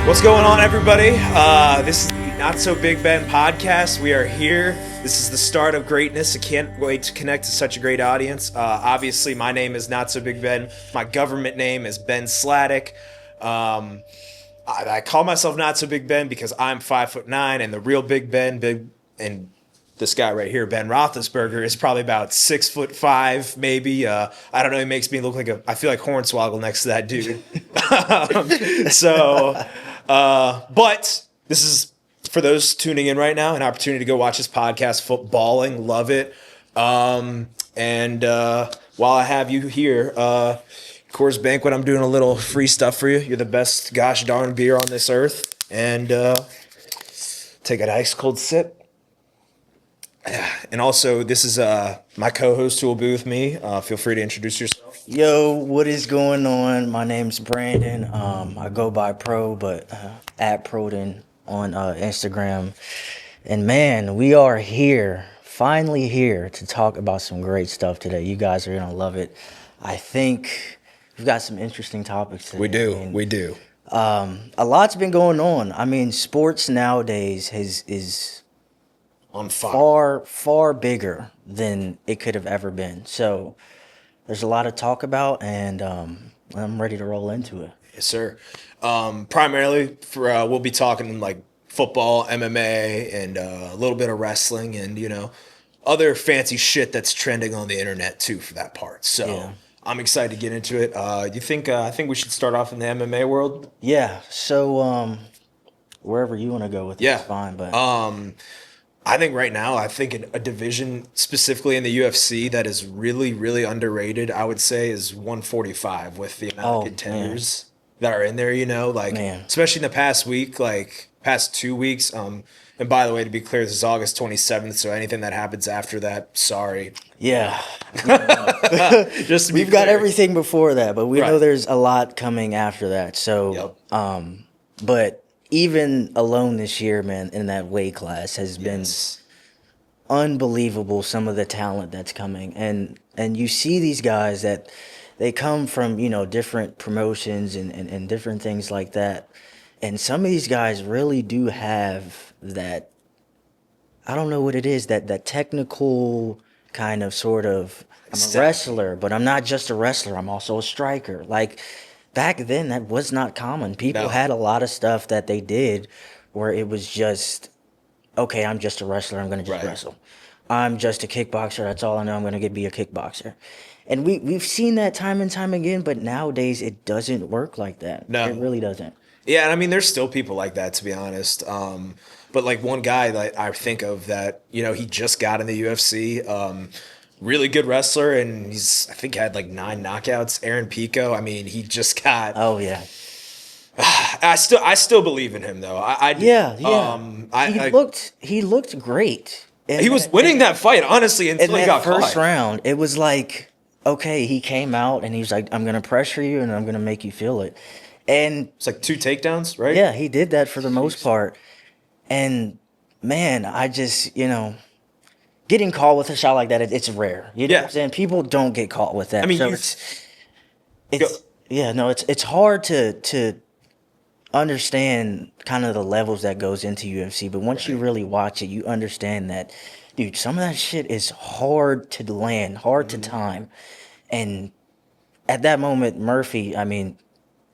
What's going on, everybody? This is the Not So Big Ben podcast. We are here. This is the start of greatness. I can't wait to connect to such a great audience. Obviously, my name is Not So Big Ben. My government name is Ben Sladek. I call myself Not So Big Ben because I'm 5'9", and the real Big Ben, and this guy right here, Ben Roethlisberger, is probably about 6'5", maybe. I don't know. He makes me look like I feel like Hornswoggle next to that dude. But this is, for those tuning in right now, an opportunity to go watch this podcast, Footballing. Love it. And while I have you here, Coors Banquet, I'm doing a little free stuff for you. You're the best gosh darn beer on this earth. And take an ice cold sip. And also, this is my co-host who will be with me. Feel free to introduce yourself. Yo, what is going on? My name's Brandon. I go by Pro, but at Proden on Instagram. And man, we are here, finally here to talk about some great stuff today. You guys are gonna love it. I think we've got some interesting topics today. We do. A lot's been going on. I mean, sports nowadays is On fire. far bigger than it could have ever been. So there's a lot to talk about, and I'm ready to roll into it. Yes, sir. Primarily, we'll be talking like football, MMA, and a little bit of wrestling, and other fancy shit that's trending on the internet too. For that part, so Yeah. I'm excited to get into it. You think? I think we should start off in the MMA world. Yeah. So wherever you want to go with it, Yeah. it's fine. But I think right now, a division specifically in the UFC that is really, really underrated, I would say, is 145 with the amount of contenders that are in there, Man. especially in the past week, past 2 weeks. And by the way, to be clear, this is August 27th, so anything that happens after that, sorry. yeah, Just to be we've got clear. everything before that, but we know Right. there's a lot coming after that. So, but even alone this year, man, in that weight class has been Yes. unbelievable. Some of the talent that's coming, and you see these guys that they come from different promotions and different things like that, and some of these guys really do have that. I don't know what it is, that technical kind of sort of. I'm a Step. wrestler, but I'm not just a wrestler. I'm also a striker. Like back then, that was not common. People No. had a lot of stuff that they did where it was just, okay, I'm just a wrestler. I'm going to just Right. wrestle. I'm just a kickboxer. That's all I know. I'm going to be a kickboxer. And we've seen that time and time again, but nowadays it doesn't work like that. No. It really doesn't. Yeah, and I mean, there's still people like that, to be honest. But like one guy that I think of that, he just got in the UFC, really good wrestler, and I think had like 9 knockouts. Aaron Pico, I mean, he just got. Oh, yeah. I still believe in him though. I do. Yeah. He looked great. He was winning that fight, honestly, In until he got that first caught. round, it was like, okay, he came out and he's like, I'm going to pressure you and I'm going to make you feel it. And It's like 2 takedowns, right? yeah, he did that for the most part. And man, I just, getting caught with a shot like that, it's rare. You know Yeah. what I'm saying? People don't get caught with that. I mean, so you- it's hard to understand kind of the levels that goes into UFC, but once you really watch it, you understand that, dude, some of that shit is hard to land, hard to time. And at that moment, Murphy, I mean,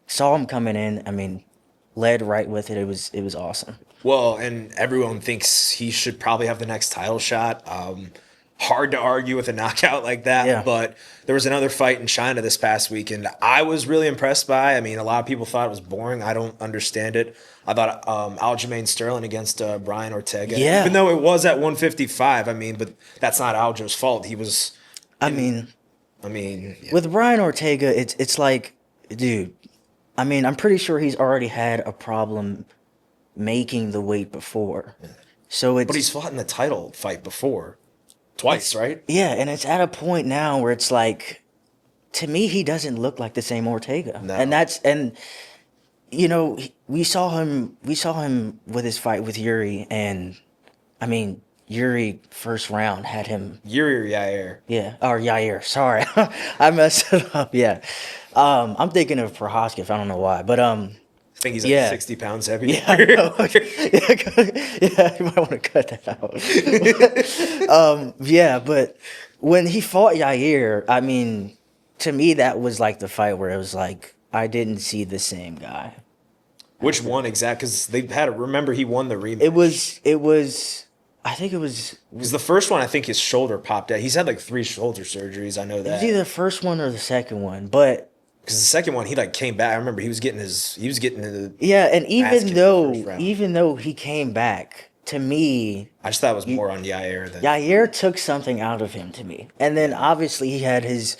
saw him coming in, I mean, led right with it. It was awesome. Well, and everyone thinks he should probably have the next title shot. Hard to argue with a knockout like that. Yeah. But there was another fight in China this past weekend I was really impressed by. I mean, a lot of people thought it was boring. I don't understand it. I thought Aljamain Sterling against Brian Ortega. Yeah. Even though it was at 155, I mean, but that's not Aljo's fault. He was, I mean, yeah. with Brian Ortega, it's like, dude, I mean, I'm pretty sure he's already had a problem making the weight before. So it's But he's fought in the title fight before. Twice, right? yeah, and it's at a point now where it's like, to me, he doesn't look like the same Ortega. No. And we saw him with his fight with Yuri, and I mean, Yuri first round had him. Yuri or Yair? Yeah, or Yair. Sorry, I messed it up. Yeah, I'm thinking of Prohaska. I don't know why, but think he's like Yeah. 60 pounds heavier. Yeah, I know. Yeah, you might want to cut that out. Yeah, but when he fought Yair, I mean, to me, that was like the fight where it was like, I didn't see the same guy. Which one exact? Because they had. Remember, he won the rematch. It was, I think it was Because the first one, I think his shoulder popped out. He's had like 3 shoulder surgeries. I know it was that. either the first one or the second one, but Because the second one, he like came back. I remember he was getting the. yeah, and Ass kicked in the first round. even though he came back, to me, I just thought it was more on Yair than. Yair took something out of him to me. And then obviously he had his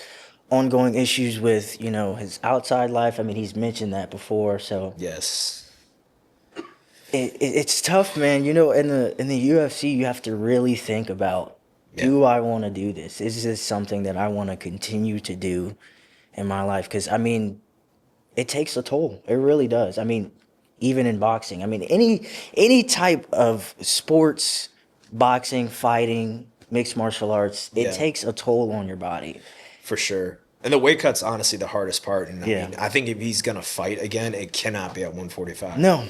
ongoing issues with, his outside life. I mean, he's mentioned that before, so Yes. it's tough, man. In the UFC, you have to really think about, do I want to do this? Is this something that I want to continue to do in my life? Because, I mean, it takes a toll. It really does. I mean, even in boxing. I mean, any type of sports, boxing, fighting, mixed martial arts, it Yeah. takes a toll on your body. For sure. And the weight cut's honestly the hardest part. And Yeah. I think if he's gonna fight again, it cannot be at 145. No,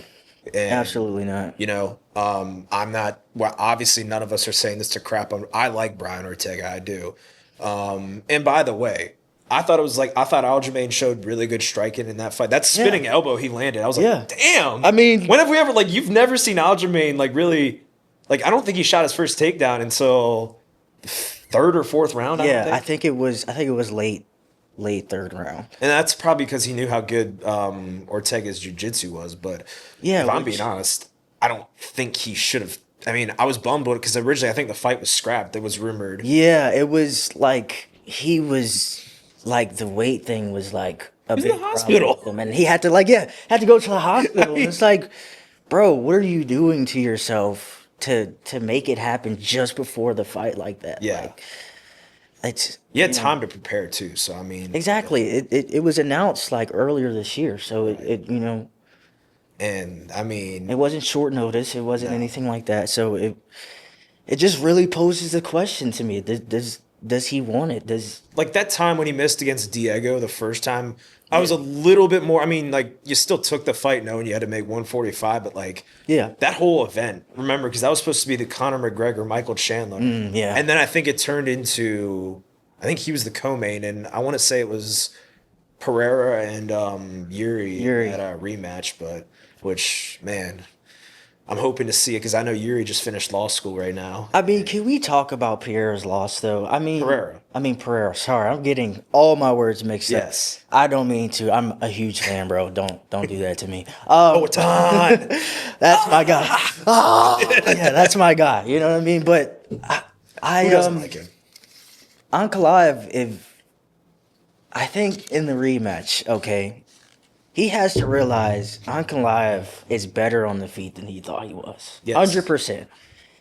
And, absolutely not. I'm not. Well, obviously, none of us are saying this to crap on. I like Brian Ortega. I do. And by the way, I thought Aljamain showed really good striking in that fight. That spinning elbow he landed, I was like, Yeah. damn. I mean- when have we ever you've never seen Aljamain really I don't think he shot his first takedown until 3rd or 4th round. Yeah, I think it was late 3rd round. And that's probably because he knew how good Ortega's jiu-jitsu was. But Yeah, if I'm which- being honest, I don't think he should have. I mean, I was bummed because originally I think the fight was scrapped. It was rumored. Yeah, it was like he was like the weight thing was like a He's big in the hospital. problem with him, and he had to go to the hospital. And it's like, bro, what are you doing to yourself to make it happen just before the fight like that? Yeah. Like, it's He had time to prepare too. So I mean, exactly. It was announced like earlier this year, so and I mean, it wasn't short notice. It wasn't anything like that. So it just really poses a question to me. Does he want it? that time when he missed against Diego the first time, I was a little bit more. I mean, you still took the fight knowing you had to make 145, but Yeah. that whole event. Remember, because that was supposed to be the Conor McGregor Michael Chandler. yeah. And then I think it turned into, I think he was the co-main, and I want to say it was Pereira and Yuri at a rematch, but which man, I'm hoping to see it because I know Yuri just finished law school right now. I mean, can we talk about Pereira's loss though? Pereira. Pereira. Sorry, I'm getting all my words mixed Yes. up. I don't mean to. I'm a huge fan, bro. Don't do that to me. Oh, it's on. That's my guy. Yeah, that's my guy. You know what I mean? But Who doesn't like him? Ankalaev, I think in the rematch, okay, he has to realize Ankalaev is better on the feet than he thought he was. Yes. 100%.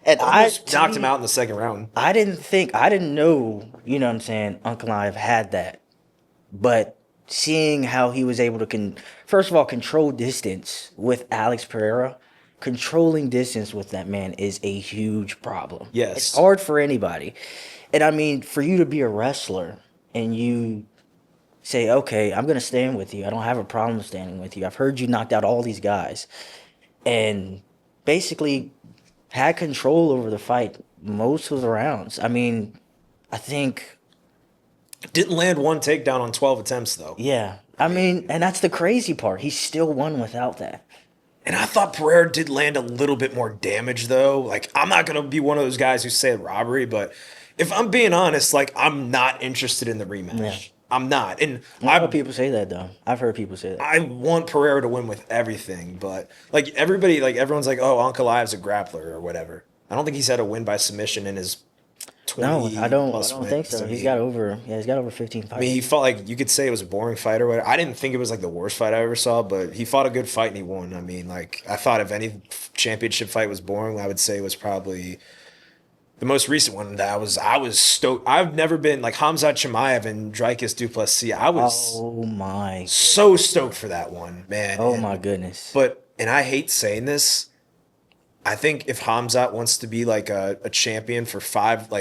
And Almost to knocked me, him out in the second round. I didn't know, you know what I'm saying, Ankalaev had that. But seeing how he was able to, first of all, control distance with Alex Pereira, controlling distance with that man is a huge problem. Yes. It's hard for anybody. And I mean, for you to be a wrestler and you say, okay, I'm going to stand with you. I don't have a problem standing with you. I've heard you knocked out all these guys. And basically had control over the fight most of the rounds. I mean, I think, Didn't land one takedown on 12 attempts, though. yeah. I mean, and that's the crazy part. He still won without that. And I thought Pereira did land a little bit more damage, though. I'm not going to be one of those guys who say robbery, but if I'm being honest, I'm not interested in the rematch. Yeah. I'm not. And A lot of people say that, though. I've heard people say that. I want Pereira to win with everything, but everyone's like, oh, Ankalaev's a grappler or whatever. I don't think he's had a win by submission in his 20 No, I don't plus think wins. so. I He's mean, got over 15 fights. I mean, he fought you could say it was a boring fight or whatever. I didn't think it was the worst fight I ever saw, but he fought a good fight and he won. I mean, I thought if any championship fight was boring, I would say it was probably the most recent one that I was stoked. I've never been Khamzat Chimaev and Dricus du Plessis. I was Oh my. so stoked for that one, man. Oh And- my goodness. But and I hate saying this, I think if Khamzat wants to be a champion for 5,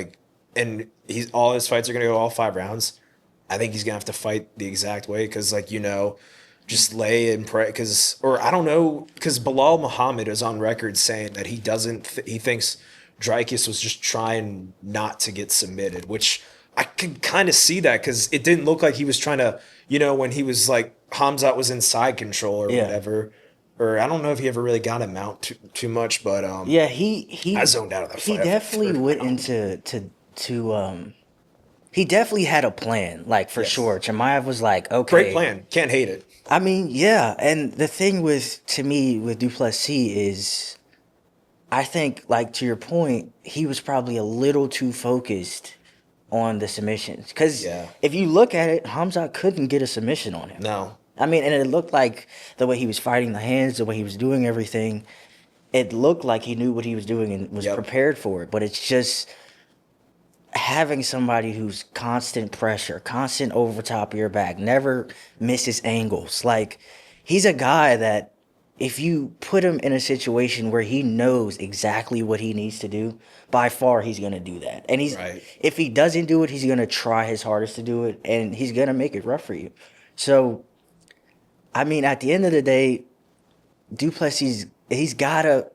and all his fights are gonna go all 5 rounds, I think he's gonna have to fight the exact way because just lay and pray, or I don't know, because Bilal Muhammad is on record saying that he doesn't, he thinks Dricus was just trying not to get submitted, which I can kind of see that because it didn't look like he was trying to, when he was like, Hamzat was in side control or whatever. Or I don't know if he ever really got him out too much, but yeah, he I zoned out of that fight. He definitely went into he definitely had a plan, like for sure. Chimaev was like, okay, great plan, can't hate it. I mean, yeah, and the thing to me with Duplessis is, I think, like to your point, he was probably a little too focused on the submissions, because if you look at it, Hamzat couldn't get a submission on him. No. I mean, and it looked like the way he was fighting the hands, the way he was doing everything, it looked like he knew what he was doing and was prepared for it. But it's just having somebody who's constant pressure, constant over top of your back, never misses angles. Like, he's a guy that if you put him in a situation where he knows exactly what he needs to do, by far he's going to do that. And if he doesn't do it, he's going to try his hardest to do it, and he's going to make it rough for you. So, I mean, at the end of the day, Duplessis, he's got to...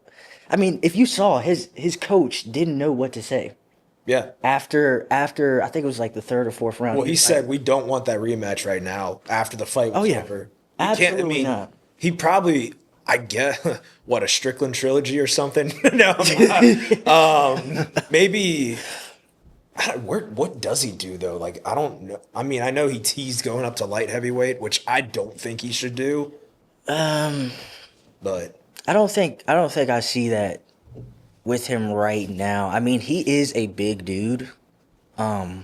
I mean, if you saw, his coach didn't know what to say. Yeah. After I think it was like the third or fourth round. Well, he said, we don't want that rematch right now after the fight was over. Absolutely not. He probably, I guess, what, a Strickland trilogy or something? No, maybe... What does he do though? Like, I don't know. I mean, I know he teased going up to light heavyweight, which I don't think he should do. But I don't think I see that with him right now. I mean, he is a big dude. But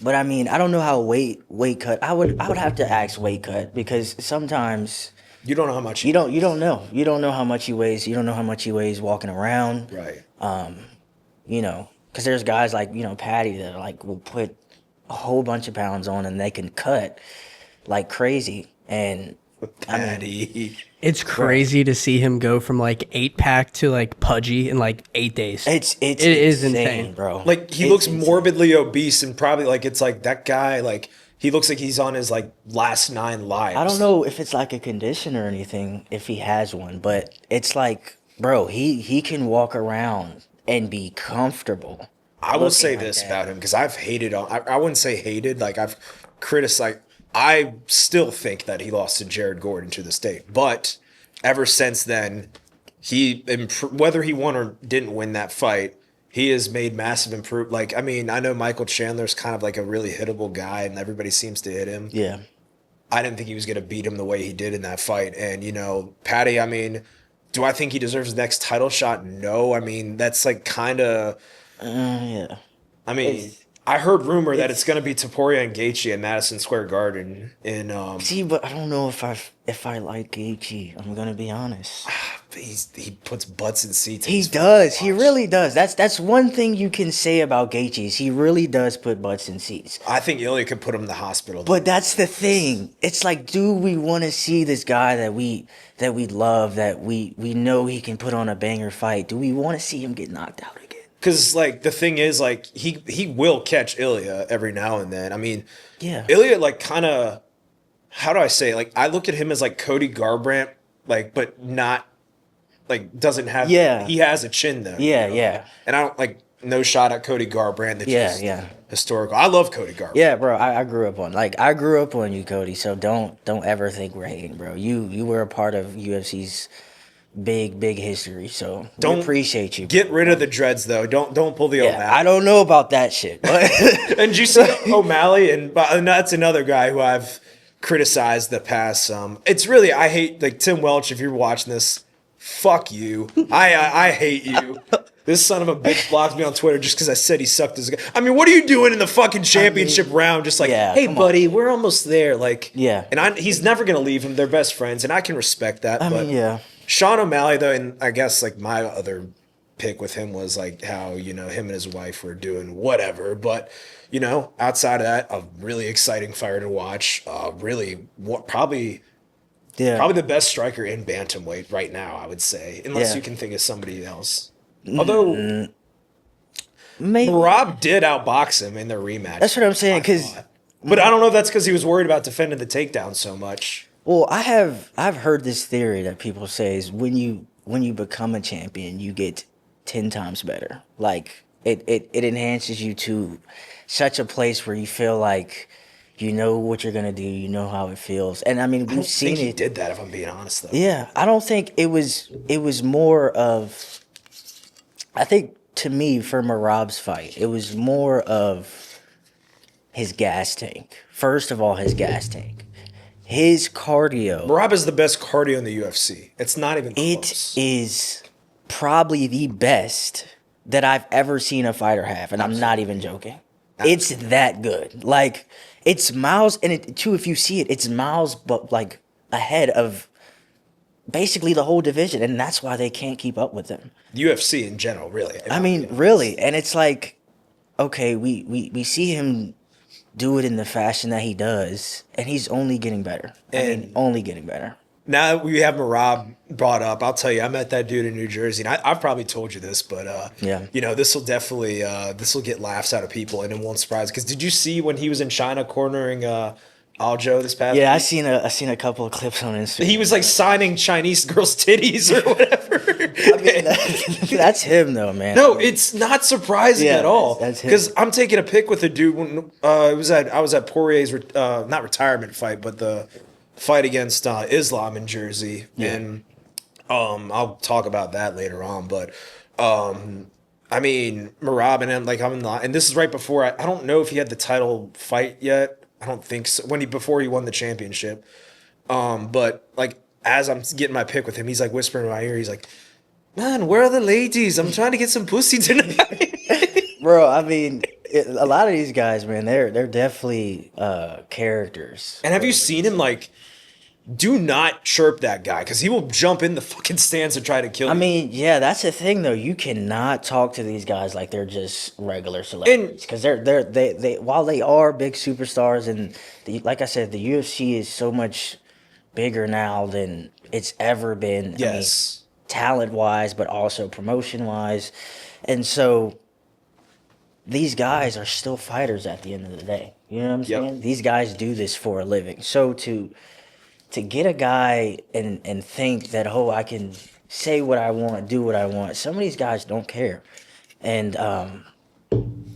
I mean, I don't know how weight cut. I would have to ask weight cut, because sometimes you don't know how much you don't know. You don't know how much he weighs. You don't know how much he weighs walking around. Right. Because there's guys like, Patty that like will put a whole bunch of pounds on and they can cut like crazy. And Patty. I mean, it's crazy to see him go from like 8-pack to like pudgy in like 8 days. It is insane, bro. Like, he looks morbidly obese, and probably like it's like that guy, like he looks like he's on his like last 9 lives. I don't know if it's like a condition or anything, if he has one, but it's like, bro, he can walk around and be comfortable. I will say this about him, because I've hated on. I wouldn't say hated. Like, I've criticized. I still think that he lost to Jared Gordon to this date, but ever since then, whether he won or didn't win that fight, he has made massive improvement. Like, I mean, I know Michael Chandler's kind of like a really hittable guy, and everybody seems to hit him. Yeah. I didn't think he was going to beat him the way he did in that fight. And, Patty, I mean, do I think he deserves the next title shot? No. I mean, that's like kind of... yeah. I mean, I heard rumor that it's going to be Topuria and Gaethje in Madison Square Garden. See, but I don't know if I like Gaethje. I'm going to be honest. He puts butts in seats. He does. He really does. That's one thing you can say about Gaethje, is he really does put butts in seats. I think Ilya could put him in the hospital. But that's the thing. It's like, do we want to see this guy that we love, that we know he can put on a banger fight? Do we want to see him get knocked out again? Because, like, the thing is, like, he will catch Ilya every now and then. I mean, yeah. Ilya, like, kind of, how do I say it? Like, I look at him as, like, Cody Garbrandt, like, but not, like, doesn't have, he has a chin, though. Yeah, yeah. And I don't, like, no shot at Cody Garbrandt. That's just historical. I love Cody Garbrandt. Yeah, bro, I grew up on you, Cody, so don't ever think we're hating, bro. You were a part of UFC's big history, so we appreciate you. Get rid of the dreads, though. Don't pull the O'Malley. I don't know about that shit. But and did you see O'Malley? And that's another guy who I've criticized the past. It's really, I hate, like, Tim Welch. If you're watching this, fuck you. I hate you. This son of a bitch blocked me on Twitter just because I said he sucked as a guy. I mean, what are you doing in the fucking championship round? Just like, hey, buddy, we're almost there. Like, and he's never gonna leave him. They're best friends, and I can respect that. I mean, Sean O'Malley, though, and I guess, like, my other pick with him was, like, how, him and his wife were doing whatever. But, outside of that, a really exciting fighter to watch. Probably the best striker in bantamweight right now, I would say. Unless you can think of somebody else. Although, maybe Rob did outbox him in their rematch. That's what I'm saying, because But I don't know if that's because he was worried about defending the takedown so much. Well, I've heard this theory that people say is when you become a champion, you get 10 times better. Like it enhances you to such a place where you feel like you know what you're gonna do, you know how it feels. And I mean, I we've don't seen think he it. did that, if I'm being honest, though. Yeah, I don't think it was more of, I think to me for Marab's fight, it was more of his gas tank. First of all, his gas tank. His cardio. Rob is the best cardio in the UFC. It's not even It close. is probably the best that I've ever seen a fighter have, and I'm not even joking. It's that good. Like it's miles, and it too. If you see it, it's miles, but like ahead of basically the whole division, and that's why they can't keep up with them. UFC in general, really. I mean, really, and it's like, okay, we see him do it in the fashion that he does, and he's only getting better. Only getting better. Now that we have Marab brought up, I'll tell you, I met that dude in New Jersey, and I've probably told you this, but Yeah. you know, this will definitely this will get laughs out of people, and it won't surprise. Because did you see when he was in China cornering Aljo this past? Yeah, week? I seen a couple of clips on Instagram. He was like signing Chinese girls' titties or whatever. That's him though, man. No, it's not surprising Yeah, at all. that's him. Because I'm taking a pic with a dude when I was at Poirier's not retirement fight, but the fight against Islam in Jersey, and I'll talk about that later on. But I mean, Marab and him, like I'm in the, and this is right before I don't know if he had the title fight yet. I don't think so. Before he won the championship. But like as I'm getting my pic with him, he's like whispering in my ear. He's like, "Man, where are the ladies? I'm trying to get some pussy tonight." Bro, I mean, a lot of these guys, man, they're definitely characters. And have you seen him like? Do not chirp that guy because he will jump in the fucking stands and try to kill you. I mean, yeah, that's the thing though. You cannot talk to these guys like they're just regular celebrities because they while they are big superstars and like I said, the UFC is so much bigger now than it's ever been. Yes. Talent wise, but also promotion wise, and so these guys are still fighters at the end of the day. You know what I'm Yep. saying? These guys do this for a living. So to get a guy and think that, oh, I can say what I want, do what I want. Some of these guys don't care. And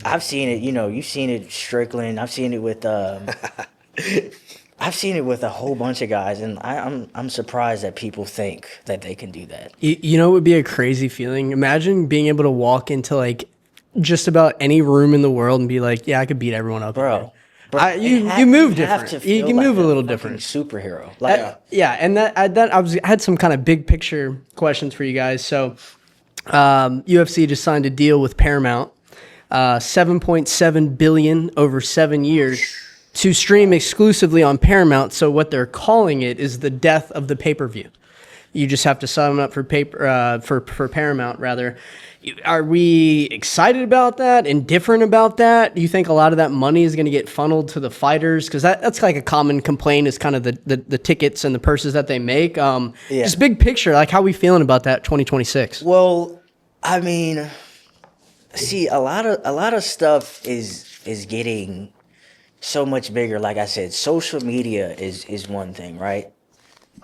I've seen it, you know, you've seen it Strickland. I've seen it with I've seen it with a whole bunch of guys, and I'm surprised that people think that they can do that. You know, it would be a crazy feeling. Imagine being able to walk into like just about any room in the world and be like, yeah, I could beat everyone up. Bro. You move different. You can move a little different. Superhero. Like, Yeah, and I had some kind of big picture questions for you guys. So, UFC just signed a deal with Paramount, $7.7 billion over 7 years to stream exclusively on Paramount. So what they're calling it is the death of the pay-per-view. You just have to sign up for Paramount rather. Are we excited about that? Indifferent about that? Do you think a lot of that money is going to get funneled to the fighters? Because that's like a common complaint is kind of the tickets and the purses that they make. Just big picture, like how we feeling about that 2026? well, I mean, see, a lot of stuff is getting so much bigger. Like I said, social media is one thing, right?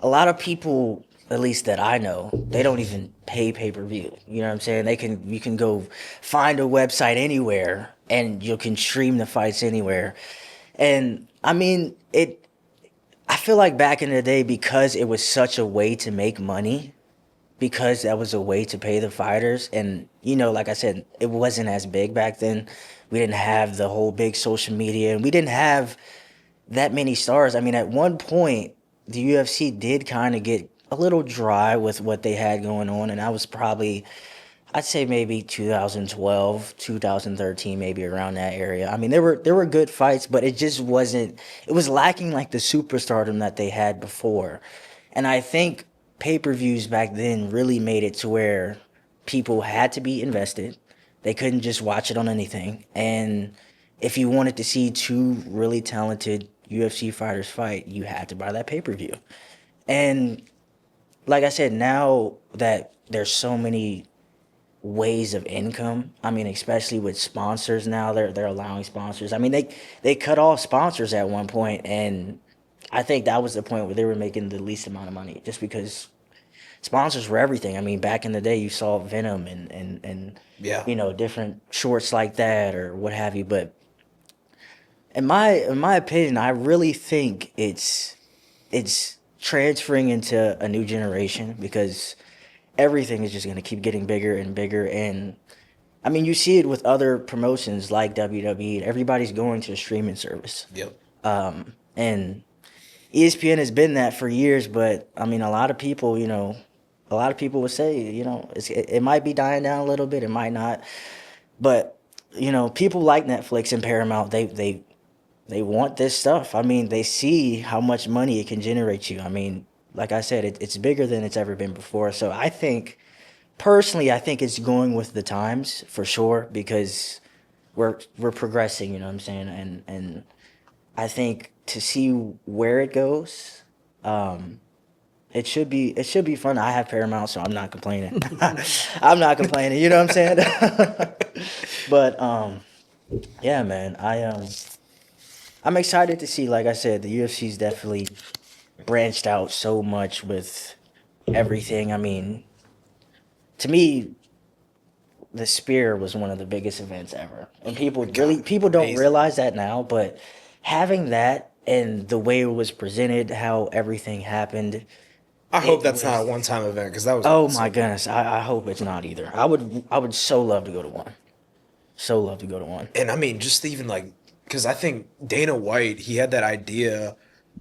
A lot of people, at least that I know, they don't even pay pay-per-view. You know what I'm saying? You can go find a website anywhere and you can stream the fights anywhere. And I mean, I feel like back in the day, because it was such a way to make money, because that was a way to pay the fighters, and you know, like I said, it wasn't as big back then. We didn't have the whole big social media, and we didn't have that many stars. I mean, at one point, the UFC did kind of get a little dry with what they had going on, and I was probably, I'd say maybe 2012, 2013, maybe around that area. I mean, there were good fights, but it just wasn't. It was lacking like the superstardom that they had before, and I think pay-per-views back then really made it to where people had to be invested. They couldn't just watch it on anything, and if you wanted to see two really talented UFC fighters fight, you had to buy that pay-per-view. And like I said, now that there's so many ways of income. I mean, especially with sponsors now, they're allowing sponsors. I mean, they cut off sponsors at one point, and I think that was the point where they were making the least amount of money, just because sponsors were everything. I mean, back in the day, you saw Venom and Yeah. different shorts like that or what have you. But in my opinion, I really think it's transferring into a new generation, because everything is just going to keep getting bigger and bigger. And I mean, you see it with other promotions like WWE. Everybody's going to a streaming service. Yep. And ESPN has been that for years, but I mean, a lot of people would say, it might be dying down a little bit, it might not. But, people like Netflix and Paramount, they want this stuff. I mean, they see how much money it can generate you. I mean, like I said, it's bigger than it's ever been before. So personally, I think it's going with the times for sure, because we're progressing, you know what I'm saying? And I think to see where it goes, it should be fun. I have Paramount, so I'm not complaining. I'm not complaining, you know what I'm saying? But yeah, man, I'm excited to see. Like I said, the UFC's definitely branched out so much with everything. I mean, to me, the Spear was one of the biggest events ever, and people don't amazing. realize that now. But having that and the way it was presented, how everything happened. I hope that's not a one-time event, because that was. Oh awesome. my goodness, I hope it's not either. I would so love to go to one. So love to go to one. And I mean, just even like, because I think Dana White, he had that idea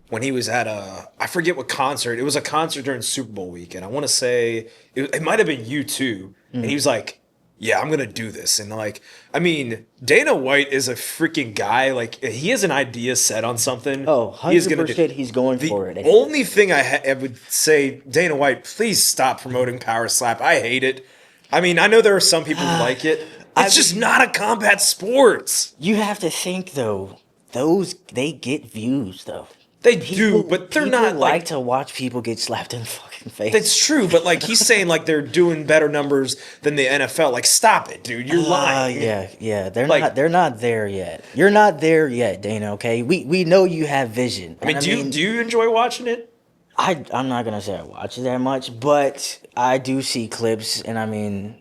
when he was at I forget what concert. It was a concert during Super Bowl weekend. I want to say it might have been U2. And he was like, yeah, I'm going to do this. And like, I mean, Dana White is a freaking guy. Like, he has an idea set on something. Oh, he is gonna 100% he's going for it. The only thing I would say, Dana White, please stop promoting Power Slap. I hate it. I mean, I know there are some people who like it. It's just not a combat sport. You have to think though, they get views though. They do, but they're People not like like. to watch people get slapped in the fucking face. That's true, but like he's saying, like they're doing better numbers than the NFL. Like, stop it, dude. You're lying. Yeah. They're Like- they're not there yet. You're not there yet, Dana. Okay, we know you have vision. I mean, And do you enjoy watching it? I'm not gonna say I watch it that much, but I do see clips, and I mean,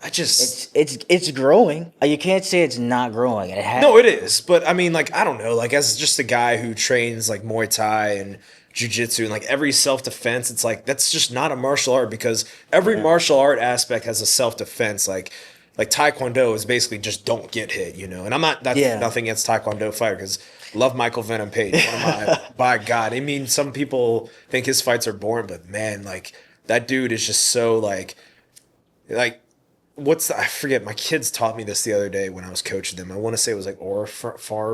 I just it's growing. You can't say it's not growing. It has. no, it is. But I mean, like, I don't know. Like, as just a guy who trains like Muay Thai and Jiu-Jitsu and like every self-defense, it's like that's just not a martial art, because every martial art aspect has a self-defense. Like Taekwondo is basically just don't get hit, you know. And I'm not that's nothing against Taekwondo fighter, because love Michael Venom Page. One of my by God. I mean, some people think his fights are boring, but man, like that dude is just so like I forget. My kids taught me this the other day when I was coaching them. I want to say it was like Or farming.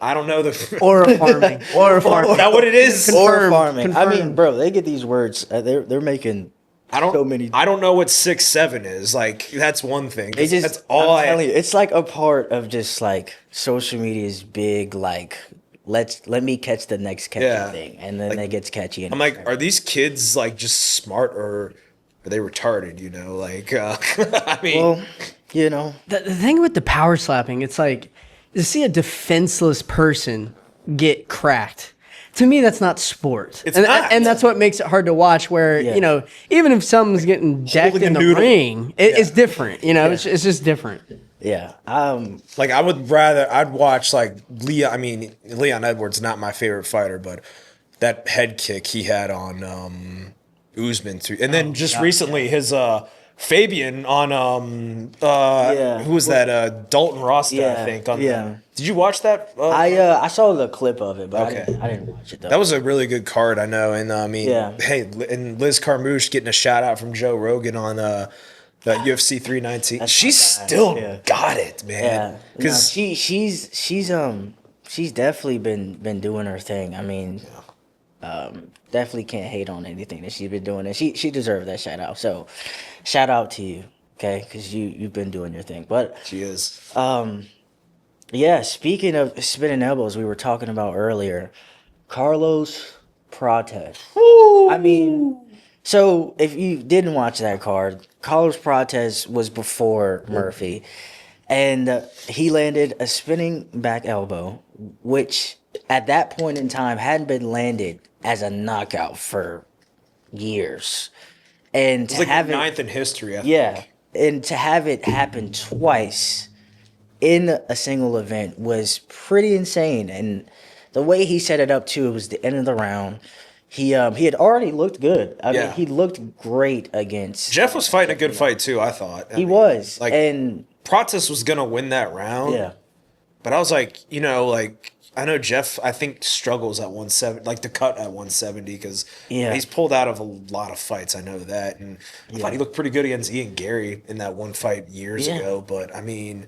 I don't know the Or farming. Or farming. Is that what it is? Or farming. I mean, Confirmed. bro, they get these words. They're making. I don't. So many. I don't know what 6'7" is. Like that's one thing. They just. That's all I'm telling you, it's like a part of just like social media's big like. Let me catch the next catchy thing, and then it gets catchy. And I'm like, are these kids like just smart, or are they retarded? You know, like I mean, well, you know, The thing with the power slapping, it's like to see a defenseless person get cracked. To me, that's not sport. It's and, not. and that's what makes it hard to watch. Where Yeah. Even if someone's getting decked Holding a in the noodle. ring, it's different. It's just different. yeah. like I'd watch like Leon Edwards, not my favorite fighter, but that head kick he had on Usman too, and then just recently his Fabian on who was that Dalton Ross, I Yeah, think. On yeah. Did you watch that? I saw the clip of it, but Okay. I didn't watch it though. That was a really good card, I know, and I mean, Yeah. hey, and Liz Carmouche getting a shout out from Joe Rogan on the UFC 319. That's She's my guy. still Yeah. got it, yeah, man. Because she's definitely been doing her thing. I mean, definitely can't hate on anything that she's been doing, and she deserved that shout out. So, shout out to you, okay? Because you've been doing your thing. But she is. yeah, speaking of spinning elbows, we were talking about earlier, Carlos Prates. I mean, So if you didn't watch that card, Carlos Prates was before Murphy, and he landed a spinning back elbow, which at that point in time hadn't been landed as a knockout for years. And It's to like have the it, ninth in history. yeah, and to have it happen twice in a single event was pretty insane. And the way he set it up too, it was the end of the round. He had already looked good. I Yeah. mean, he looked great against. Jeff was fighting a good fight too, I thought. He was, Like, and Pratis was gonna win that round. yeah, But I was like, like I know Jeff, I think struggles at 170, like the cut at 170, because Yeah. he's pulled out of a lot of fights. I know that, and I thought he looked pretty good against Ian Gary in that one fight years Yeah. ago. But I mean,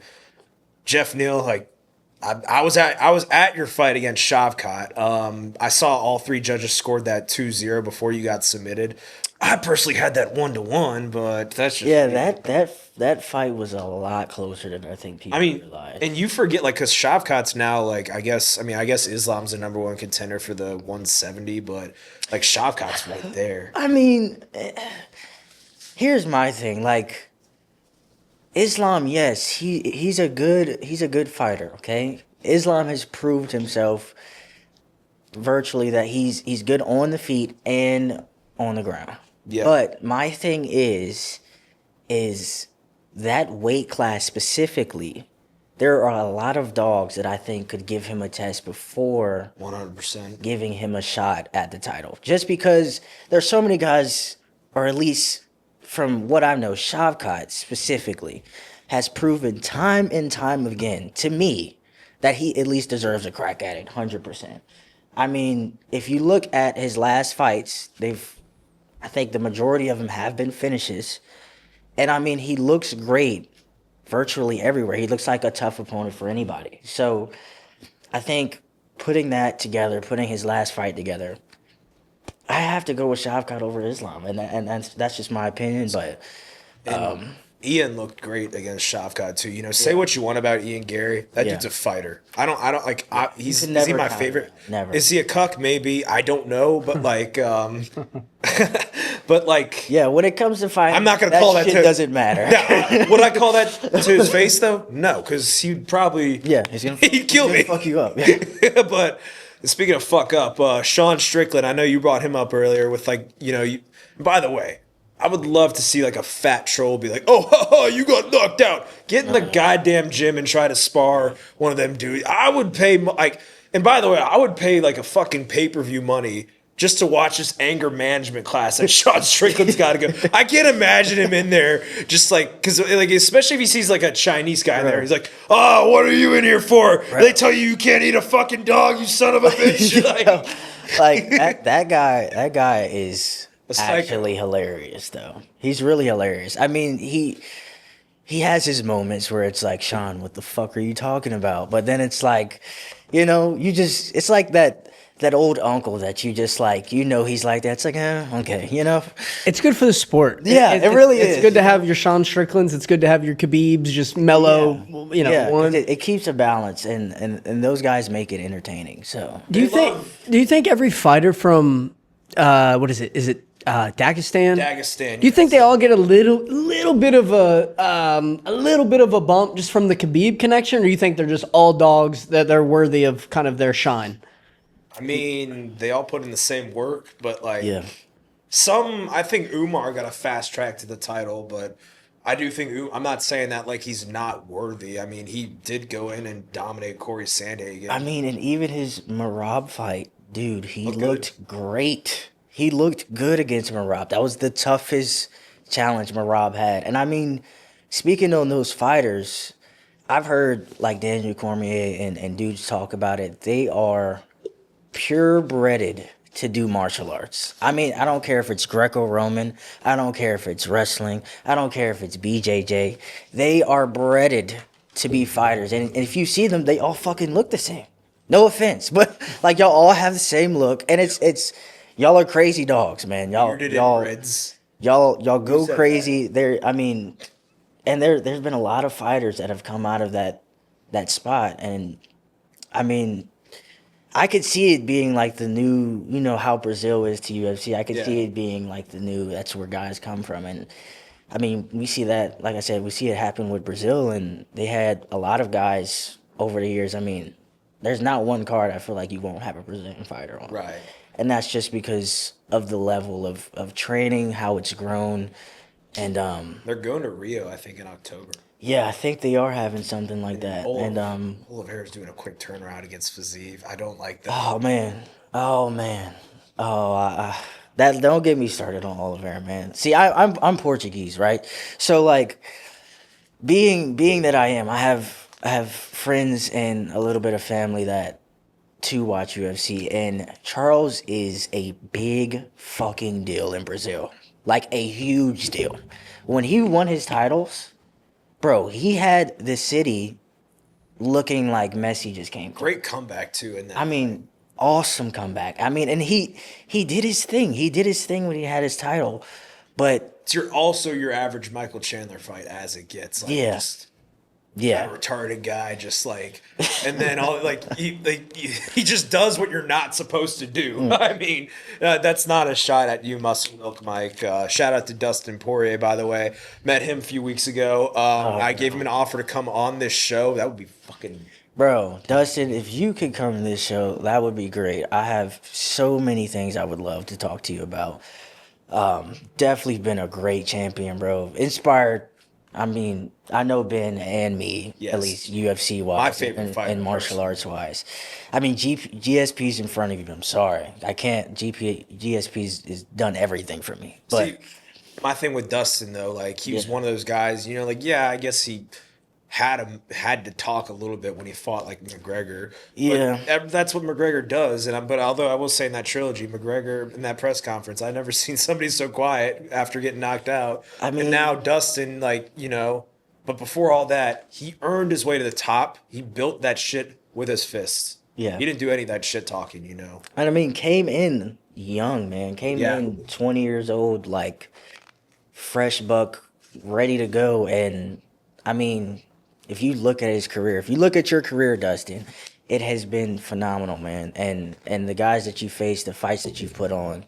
Jeff Neal, like I was at your fight against Shavkat. I saw all three judges scored that 2-0 before you got submitted. I personally had that 1-1, but that's just yeah. me. That fight was a lot closer than I think people I mean, realize. and you forget, like, because Shavkat's now, like, I guess Islam's the number one contender for the 170, but, like, Shavkat's right there. I mean, here's my thing. Like, Islam, yes, he's a good fighter. Okay, Islam has proved himself virtually that he's good on the feet and on the ground. Yeah. But my thing is that weight class specifically. There are a lot of dogs that I think could give him a test before 100%. giving him a shot at the title. Just because there's so many guys, or at least from what I know, Shavkat specifically has proven time and time again to me that he at least deserves a crack at it, 100%. I mean, if you look at his last fights, I think the majority of them have been finishes. And I mean, he looks great virtually everywhere. He looks like a tough opponent for anybody. So I think putting that together, putting his last fight together, I have to go with Shavkat over Islam, and that's just my opinion. But Ian looked great against Shavkat, too. You know, say what you want about Ian Gary. That Yeah. dude's a fighter. I don't like, is he never my count favorite? him out. Never. Is he a cuck? Maybe. I don't know, but, like, but, like, yeah, when it comes to fighting, I'm not going to call that shit to doesn't matter. No, would I call that to his face though? No, because he'd probably He's gonna he'd kill me. fuck you up. Yeah. But speaking of fuck up, Sean Strickland, I know you brought him up earlier with, like, by the way, I would love to see, like, a fat troll be like, "Oh, ha, ha, you got knocked out. Get in the goddamn gym and try to spar one of them dudes." I would pay like, and by the way, I would pay like a fucking pay-per-view money just to watch this anger management class that Sean Strickland's got to go. I can't imagine him in there just like, because, like, especially if he sees like a Chinese guy in there, he's like, "Oh, what are you in here for? They tell you can't eat a fucking dog, you son of a bitch." Like that guy is psycho. actually hilarious though. He's really hilarious. I mean, he has his moments where it's like, Sean, what the fuck are you talking about? But then it's like, it's like that old uncle that you just like, he's like that. It's like, okay, It's good for the sport. Yeah, it really is. It's good to have your Sean Stricklands. It's good to have your Khabibs, just mellow. Yeah, one. it keeps a balance, and those guys make it entertaining. So Do you think every fighter from what is it? Is it Dagestan? Dagestan. Do you think they all get a little bit of a bump just from the Khabib connection, or do you think they're just all dogs that they're worthy of kind of their shine? I mean, they all put in the same work, but, like, yeah. I think Umar got a fast track to the title, but I do think I'm not saying that like he's not worthy. I mean, he did go in and dominate Corey Sandhagen. I mean, and even his Marab fight, dude, he looked good. great. He looked good against Marab. That was the toughest challenge Marab had. And I mean, speaking on those fighters, I've heard like Daniel Cormier and dudes talk about it. They are purebreded to do martial arts. I mean, I don't care if it's Greco-Roman. I don't care if it's wrestling. I don't care if it's BJJ. They are breaded to be fighters. And if you see them, they all fucking look the same. No offense, but like y'all all have the same look, and it's y'all are crazy dogs, man. Y'all go crazy. I mean, and there's been a lot of fighters that have come out of that spot, and I mean, I could see it being like the new, you know, how Brazil is to UFC. I could Yeah. see it being like the new, that's where guys come from. And I mean, we see that, like I said, we see it happen with Brazil, and they had a lot of guys over the years. I mean, there's not one card I feel like you won't have a Brazilian fighter on. Right. And that's just because of the level of training, how it's grown. And They're going to Rio, I think, in October. yeah, I think they are having something like that. And Oliveira's doing a quick turnaround against Fiziev. I don't like that. oh man, oh man, that don't get me started on Oliveira, man. See, I'm Portuguese, right? So like, being that I have friends and a little bit of family that to watch UFC, and Charles is a big fucking deal in Brazil, like a huge deal. When he won his titles, bro, he had the city looking like Messi just came. Great comeback too in that. I mean, awesome comeback. I mean, and he did his thing. He did his thing when he had his title, but it's your average Michael Chandler fight as it gets. Like, Yeah. just yeah, a retarded guy, just like, and then all he just does what you're not supposed to do. Mm. I mean, that's not a shot at you, Muscle Milk Mike. Shout out to Dustin Poirier, by the way. Met him a few weeks ago. I gave him an offer to come on this show. That would be fucking. bro, Dustin, if you could come to this show, that would be great. I have so many things I would love to talk to you about. Definitely been a great champion, bro. Inspired. I mean, I know Ben and me, Yes. at least UFC wise, My favorite and, fighter, and martial personally. arts wise. I mean, GSP's in front of you. I'm sorry, I can't. GSP's is done everything for me. But See, my thing with Dustin though, like he was Yeah. one of those guys, you know, like yeah, I guess he had to talk a little bit when he fought like McGregor. Yeah. But that's what McGregor does. But although I will say in that trilogy, McGregor in that press conference, I never seen somebody so quiet after getting knocked out. I mean- and now Dustin, like you know, but before all that, he earned his way to the top. He built that shit with his fists. Yeah. he didn't do any of that shit talking, you know. and I mean, came in young, man. Came Yeah. in 20 years old, like fresh buck, ready to go. And I mean, if you look at his career, if you look at your career, Dustin, it has been phenomenal, man. And the guys that you face, the fights that you've put on,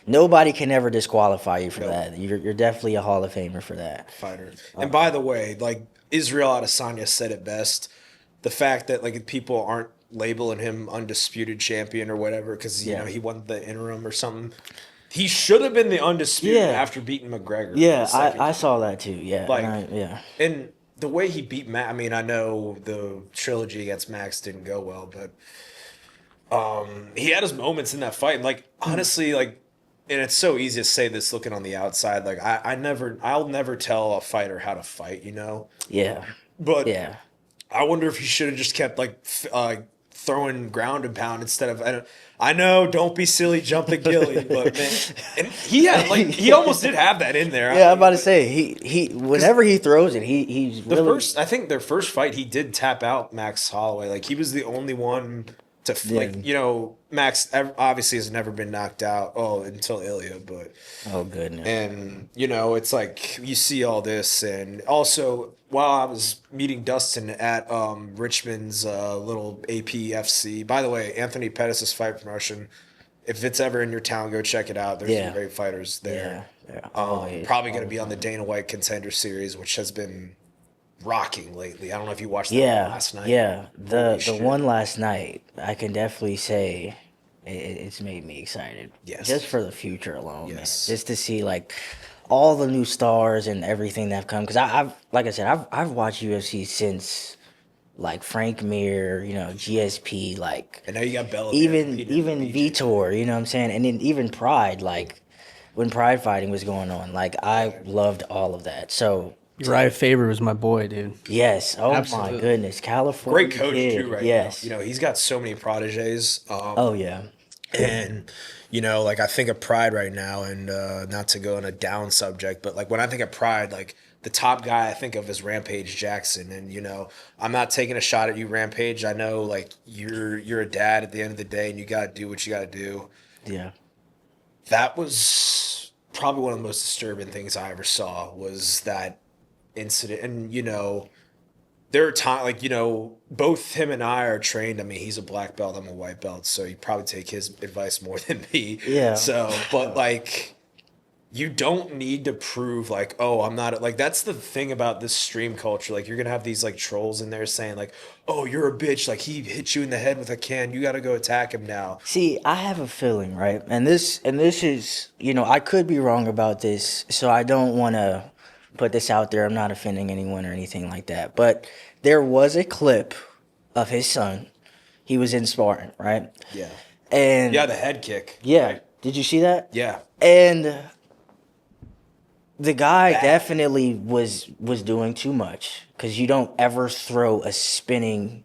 nobody can ever disqualify you for that. You're definitely a Hall of Famer for that. Fighter. And by the way, like Israel Adesanya said it best, the fact that like people aren't labeling him undisputed champion or whatever because you Yeah. know he won the interim or something. He should have been the undisputed Yeah. after beating McGregor. Yeah, It's like- I saw that too. Yeah, Like- yeah. and the way he beat Max, I mean, I know the trilogy against Max didn't go well, but he had his moments in that fight. And like honestly, like, and it's so easy to say this looking on the outside. Like I'll never tell a fighter how to fight, you know. Yeah, But yeah. I wonder if he should have just kept like throwing ground and pound instead of. I know, don't be silly, jump the gilly, but man, and he almost did have that in there. Yeah, I'm about to say he whenever he throws it, he's The really first, I think their first fight, he did tap out Max Holloway. Like he was the only one to like you know Max obviously has never been knocked out. Oh, until Ilya, but oh goodness. and you know it's like you see all this, and also while I was meeting Dustin at Richmond's little APFC. By the way, Anthony Pettis' fight promotion. If it's ever in your town, go check it out. There's Yeah. some great fighters there. Yeah. Always, Probably going to always. be on the Dana White Contender Series, which has been rocking lately. I don't know if you watched that Yeah, last night. yeah. The Holy shit. one last night, I can definitely say it's made me excited. Yes. Just for the future alone, Yes. man. Just to see like all the new stars and everything that have come. Because I've like I said, I've watched UFC since like Frank Mir, you know, GSP, like And now you got Bella. even Peter, even BJ. Vitor, you know what I'm saying? And then even Pride, like when Pride fighting was going on, like I loved all of that. So Uriah Faber was my boy, dude. yes, oh Absolutely. my goodness, California Great coach kid. too, right Yes. now. You know, he's got so many proteges. Oh yeah. And you know, like I think of Pride right now, and not to go on a down subject, but like when I think of Pride, like the top guy I think of is Rampage Jackson. And you know, I'm not taking a shot at you, Rampage. I know like you're a dad at the end of the day, and you got to do what you got to do. Yeah. That was probably one of the most disturbing things I ever saw was that incident. And you know, there are times like both him and I are trained. I mean, he's a black belt, I'm a white belt, so you probably take his advice more than me. Yeah. So, but like, you don't need to prove like, oh, I'm not like. That's the thing about this stream culture. Like, you're gonna have these like trolls in there saying like, oh, you're a bitch. Like, he hit you in the head with a can. You got to go attack him now. See, I have a feeling, right? And this is, I could be wrong about this, so I don't want to put this out there. I'm not offending anyone or anything like that. But there was a clip of his son. He was in sparring, right? Yeah. And Yeah, the head kick. yeah, did you see that? Yeah. And the guy Bad. definitely was doing too much, because you don't ever throw a spinning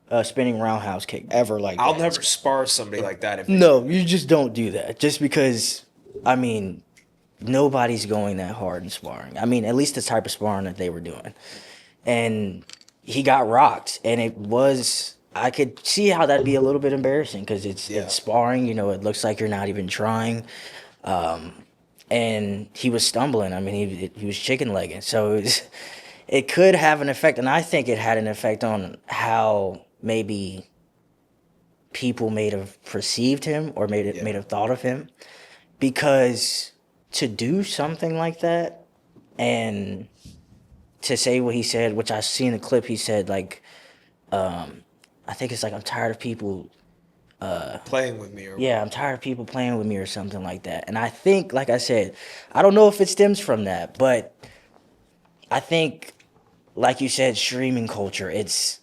roundhouse kick ever like I'll that. never spar somebody like that. If No, you just don't do that. Just because, I mean, nobody's going that hard in sparring. I mean, at least the type of sparring that they were doing. And he got rocked, and I could see how that'd be a little bit embarrassing, because it's sparring. It looks like you're not even trying. And he was stumbling. I mean, he was chicken legging. So it could have an effect, and I think it had an effect on how maybe people may have perceived him, or may have thought of him, because to do something like that and to say what he said, which I see in the clip, he said like, I think it's like, I'm tired of people playing with me. I'm tired of people playing with me, or something like that. And I think, like I said, I don't know if it stems from that, but I think, like you said, streaming culture, it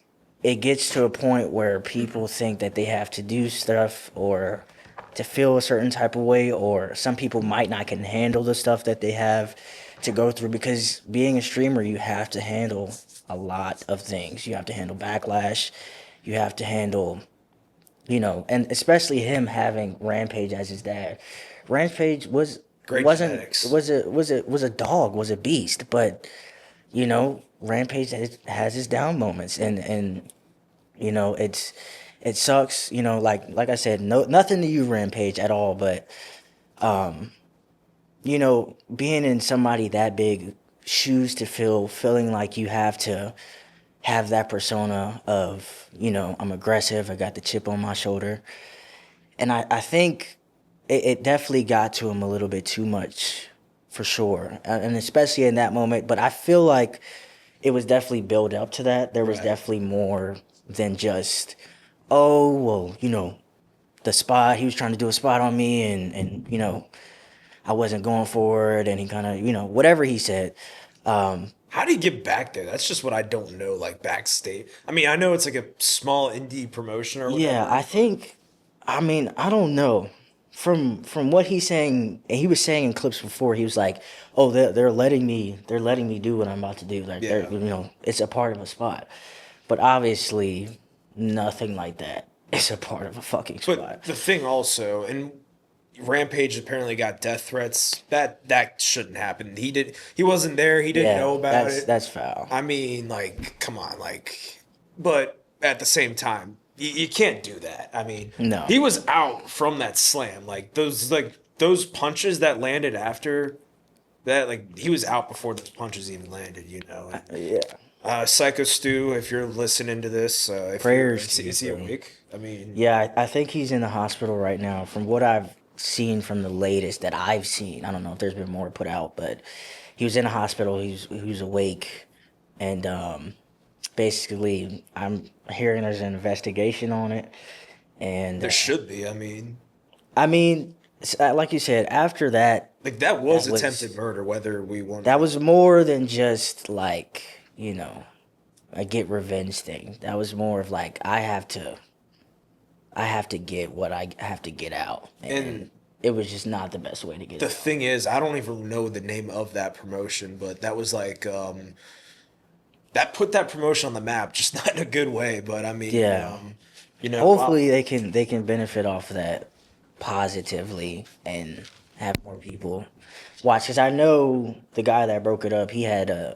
gets to a point where people think that they have to do stuff or to feel a certain type of way, or some people might not can handle the stuff that they have to go through, because being a streamer, you have to handle a lot of things. You have to handle backlash. You have to handle, and especially him having Rampage as his dad. Rampage was Great wasn't genetics. was a dog, was a beast, but Rampage has his down moments, and it sucks, like I said, nothing to you, Rampage, at all, but being in somebody that big shoes to fill, feeling like you have to have that persona of, I'm aggressive, I got the chip on my shoulder. And I think it definitely got to him a little bit too much, for sure. And especially in that moment. But I feel like it was definitely built up to that. There was definitely more than just, oh, well, the spot, he was trying to do a spot on me, and I wasn't going for it, and he kind of, whatever he said. How do you get back there? That's just what I don't know, like backstage. I mean, I know it's like a small indie promotion or whatever. Yeah, I don't know. From what he's saying, and he was saying in clips before, he was like, "Oh, they're letting me do what I'm about to do. Like, it's a part of a spot." But obviously, nothing like that is a part of a fucking spot. But the thing also, and Rampage apparently got death threats. That shouldn't happen. He wasn't there. He didn't know about it. That's foul. I mean, like, come on, like, but at the same time, you can't do that. I mean, No. He was out from that slam. Like those punches that landed after that, like he was out before those punches even landed. Yeah. Psycho Stu, if you're listening to this, Prayers to you, is he bro. awake? I mean, Yeah, I think he's in the hospital right now. From what I've seen from the latest that I've seen, I don't know if there's been more put out, but he was in a hospital. He was awake, and basically, I'm hearing there's an investigation on it, and there should be. I mean, like you said, after that, Like that was That was- attempted murder, whether we want. that was more than just like a get revenge thing. That was more of like, I have to get what I have to get out, and it was just not the best way to get The it. thing is, I don't even know the name of that promotion, but that was like that put that promotion on the map, just not in a good way. But I mean, Yeah. Hopefully they can benefit off of that positively and have more people watch. Because I know the guy that broke it up, he had an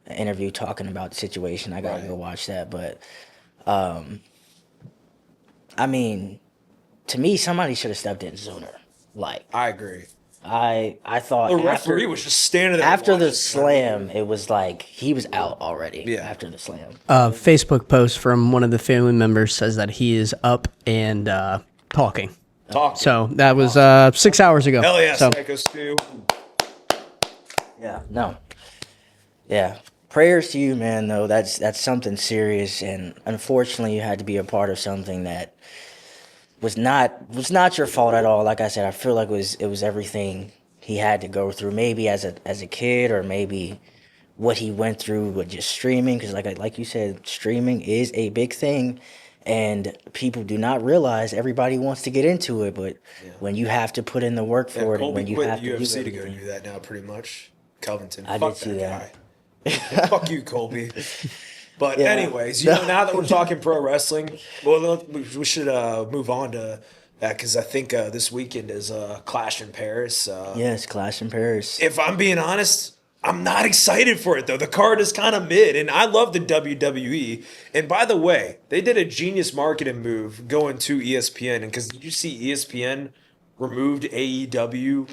interview talking about the situation. I gotta Right. go watch that. But I mean, to me, somebody should have stepped in sooner. Like, I agree. I thought The referee was just standing there after the watching. slam, it was like he was out already. Yeah. After the slam. Facebook post from one of the family members says that he is up and talking. Talk. So that was 6 hours ago. Hell yeah, So Psycho Stu. Yeah. No. Yeah. Prayers to you, man. Though that's something serious, and unfortunately, you had to be a part of something that was not your fault at all. Like I said, I feel like it was everything he had to go through. Maybe as a kid, or maybe what he went through with just streaming. Because like you said, streaming is a big thing, and people do not realize everybody wants to get into it, but when you have to put in the work for it, and Colby when you quit have the to do UFC to go everything. do that now, pretty much. Covington. I Fuck did see that that. guy. Fuck you, Colby. But Yeah. anyways, now that we're talking pro wrestling, well, we should move on to that because I think this weekend is Clash in Paris. Yes, Clash in Paris. If I'm being honest, I'm not excited for it though. The card is kind of mid, and I love the WWE. And by the way, they did a genius marketing move going to ESPN. And because did you see ESPN removed AEW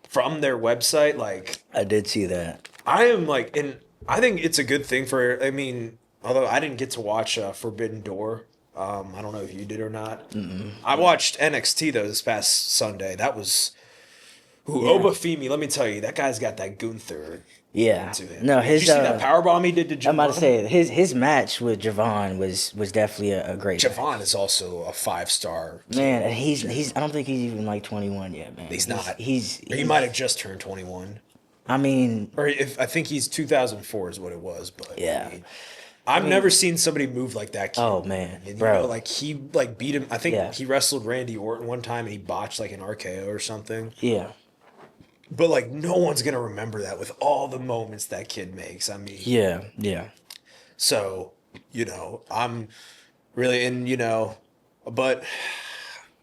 from their website? Like, I did see that. I am like, and I think it's a good thing for. I mean, although I didn't get to watch Forbidden Door. I don't know if you did or not. I watched NXT though this past Sunday. That was. Obafemi, let me tell you, that guy's got that Gunther Yeah. to him. No, Did his you see that powerbomb he did to Javon? I'm about to say his match with Javon was definitely a great match. Javon is also a 5-star. Man, and he's I don't think he's even like 21 yet, man. He's not. He's He might have just turned 21. I mean, Or if I think he's 2004 is what it was. But Yeah. I mean, I've never seen somebody move like that. Kid. oh man, And, you bro. know, like he like beat him. I think Yeah. he wrestled Randy Orton one time and he botched like an RKO or something. Yeah. But like no one's gonna remember that with all the moments that kid makes. I mean, Yeah. Yeah. so I'm really but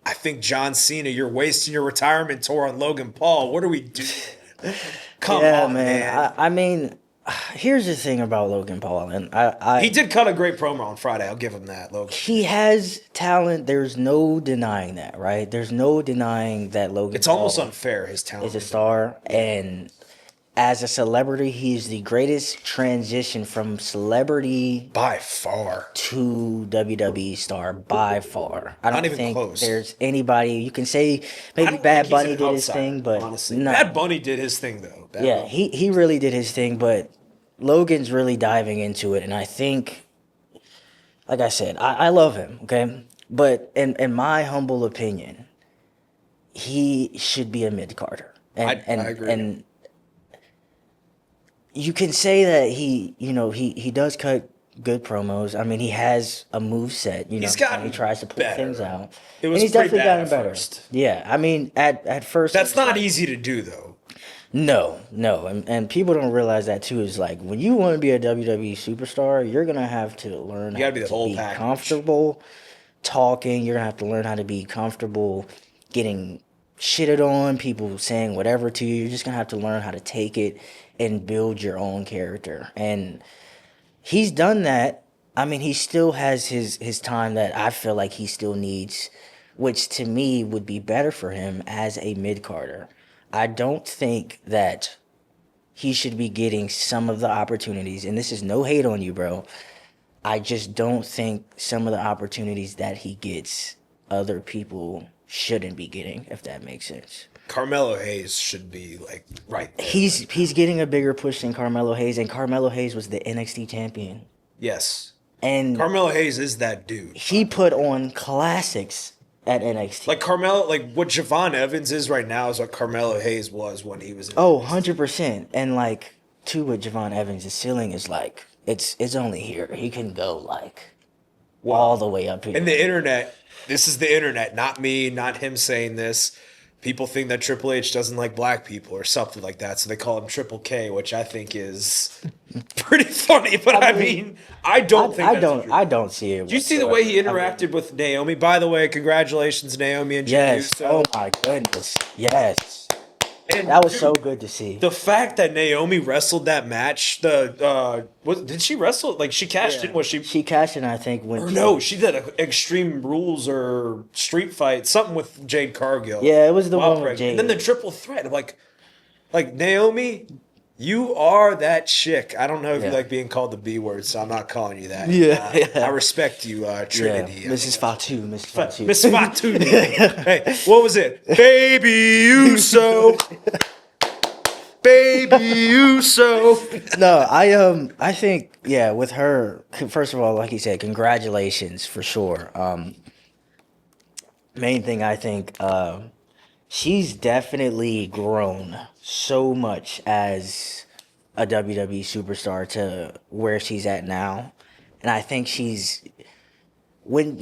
I think John Cena, you're wasting your retirement tour on Logan Paul. What are we doing? Come Yeah, on, man. man. I mean, here's the thing about Logan Paul, and I He did cut a great promo on Friday. I'll give him that, Logan. he has talent. There's no denying that, right? There's no denying that Logan It's almost Paul unfair, his talent. is a star, and as a celebrity, he's the greatest transition from celebrity By far. to WWE star by far. I don't Not even think close. there's anybody you can say I maybe don't Bad think he's Bunny an did his outsider, thing, but honestly. no. Bad Bunny did his thing, though. Bad Yeah, Bunny. he really did his thing, but Logan's really diving into it, and I think, like I said, I love him, okay? But in my humble opinion, he should be a mid-carder. I agree. And you can say that he does cut good promos. I mean, he has a move set, He's gotten he tries to pull better. things out. It was and he's pretty definitely bad gotten at better. first. Yeah, I mean, at first That's it was not like- easy to do, though. no, and people don't realize that too. Is like when you want to be a WWE superstar, you're gonna have to learn gotta be the to whole be package. comfortable talking. You're gonna have to learn how to be comfortable getting shitted on, people saying whatever to you. You're just gonna have to learn how to take it and build your own character. And he's done that. I mean, he still has his time that I feel like he still needs, which to me would be better for him as a mid-carder. I don't think that he should be getting some of the opportunities, and this is no hate on you, bro. I just don't think some of the opportunities that he gets, other people shouldn't be getting, if that makes sense. Carmelo Hayes should be, like, right there. He's getting a bigger push than Carmelo Hayes, and Carmelo Hayes was the NXT champion. Yes. And Carmelo Hayes is that dude. he put on classics at NXT. Like Carmelo, like what Javon Evans is right now is what Carmelo Hayes was when he was in. Oh, 100%. And like, too, with Javon Evans, the ceiling is like, it's only here. He can go like all the way up here. And the internet, this is the internet, not me, not him saying this. People think that Triple H doesn't like black people or something like that, so they call him Triple K, which I think is pretty funny. But I mean, I don't think that's true. I don't see it. Did you see the way he interacted with Naomi? By the way, congratulations, Naomi and Jey Yes. Uso. Oh my goodness. Yes. And That was so good to see. the fact that Naomi wrestled that match, did she wrestle? Like she cashed in? Was she? She cashed in, I think, when Or no, she did an Extreme Rules or Street Fight, something with Jade Cargill. Yeah, it was the while one with pregnant. And then Jade. the triple threat. I'm like Naomi, you are that chick. I don't know if you Yeah. like being called the B word, so I'm not calling you that. Yeah. I respect you, Trinity. Yeah, Mrs. Fatu, Miss Fatu. Miss Fatu. Hey, what was it? Baby Uso. Baby Uso. No, I think, yeah, with her, first of all, like you said, congratulations for sure. Main thing, I think, she's definitely grown so much as a WWE superstar to where she's at now, and I think she's when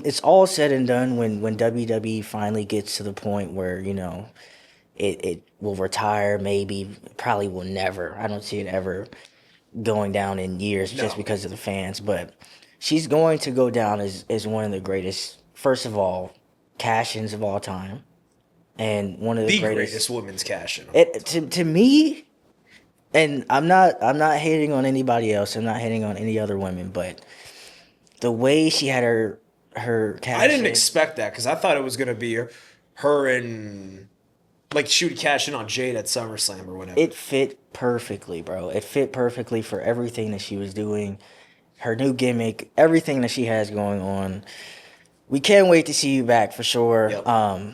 it's all said and done, when WWE finally gets to the point where it will retire, maybe, probably will never. I don't see it ever going down in years just No. because of the fans, but she's going to go down as one of the greatest, first of all, cash-ins of all time, and one of the The greatest. greatest women's cash in. It to me, and I'm not hating on anybody else. I'm not hating on any other women, but the way she had her cash. I didn't in- expect that because I thought it was gonna be her and like she would cash in on Jade at SummerSlam or whatever. It fit perfectly, bro. It fit perfectly for everything that she was doing, her new gimmick, everything that she has going on. We can't wait to see you back for sure. Yep.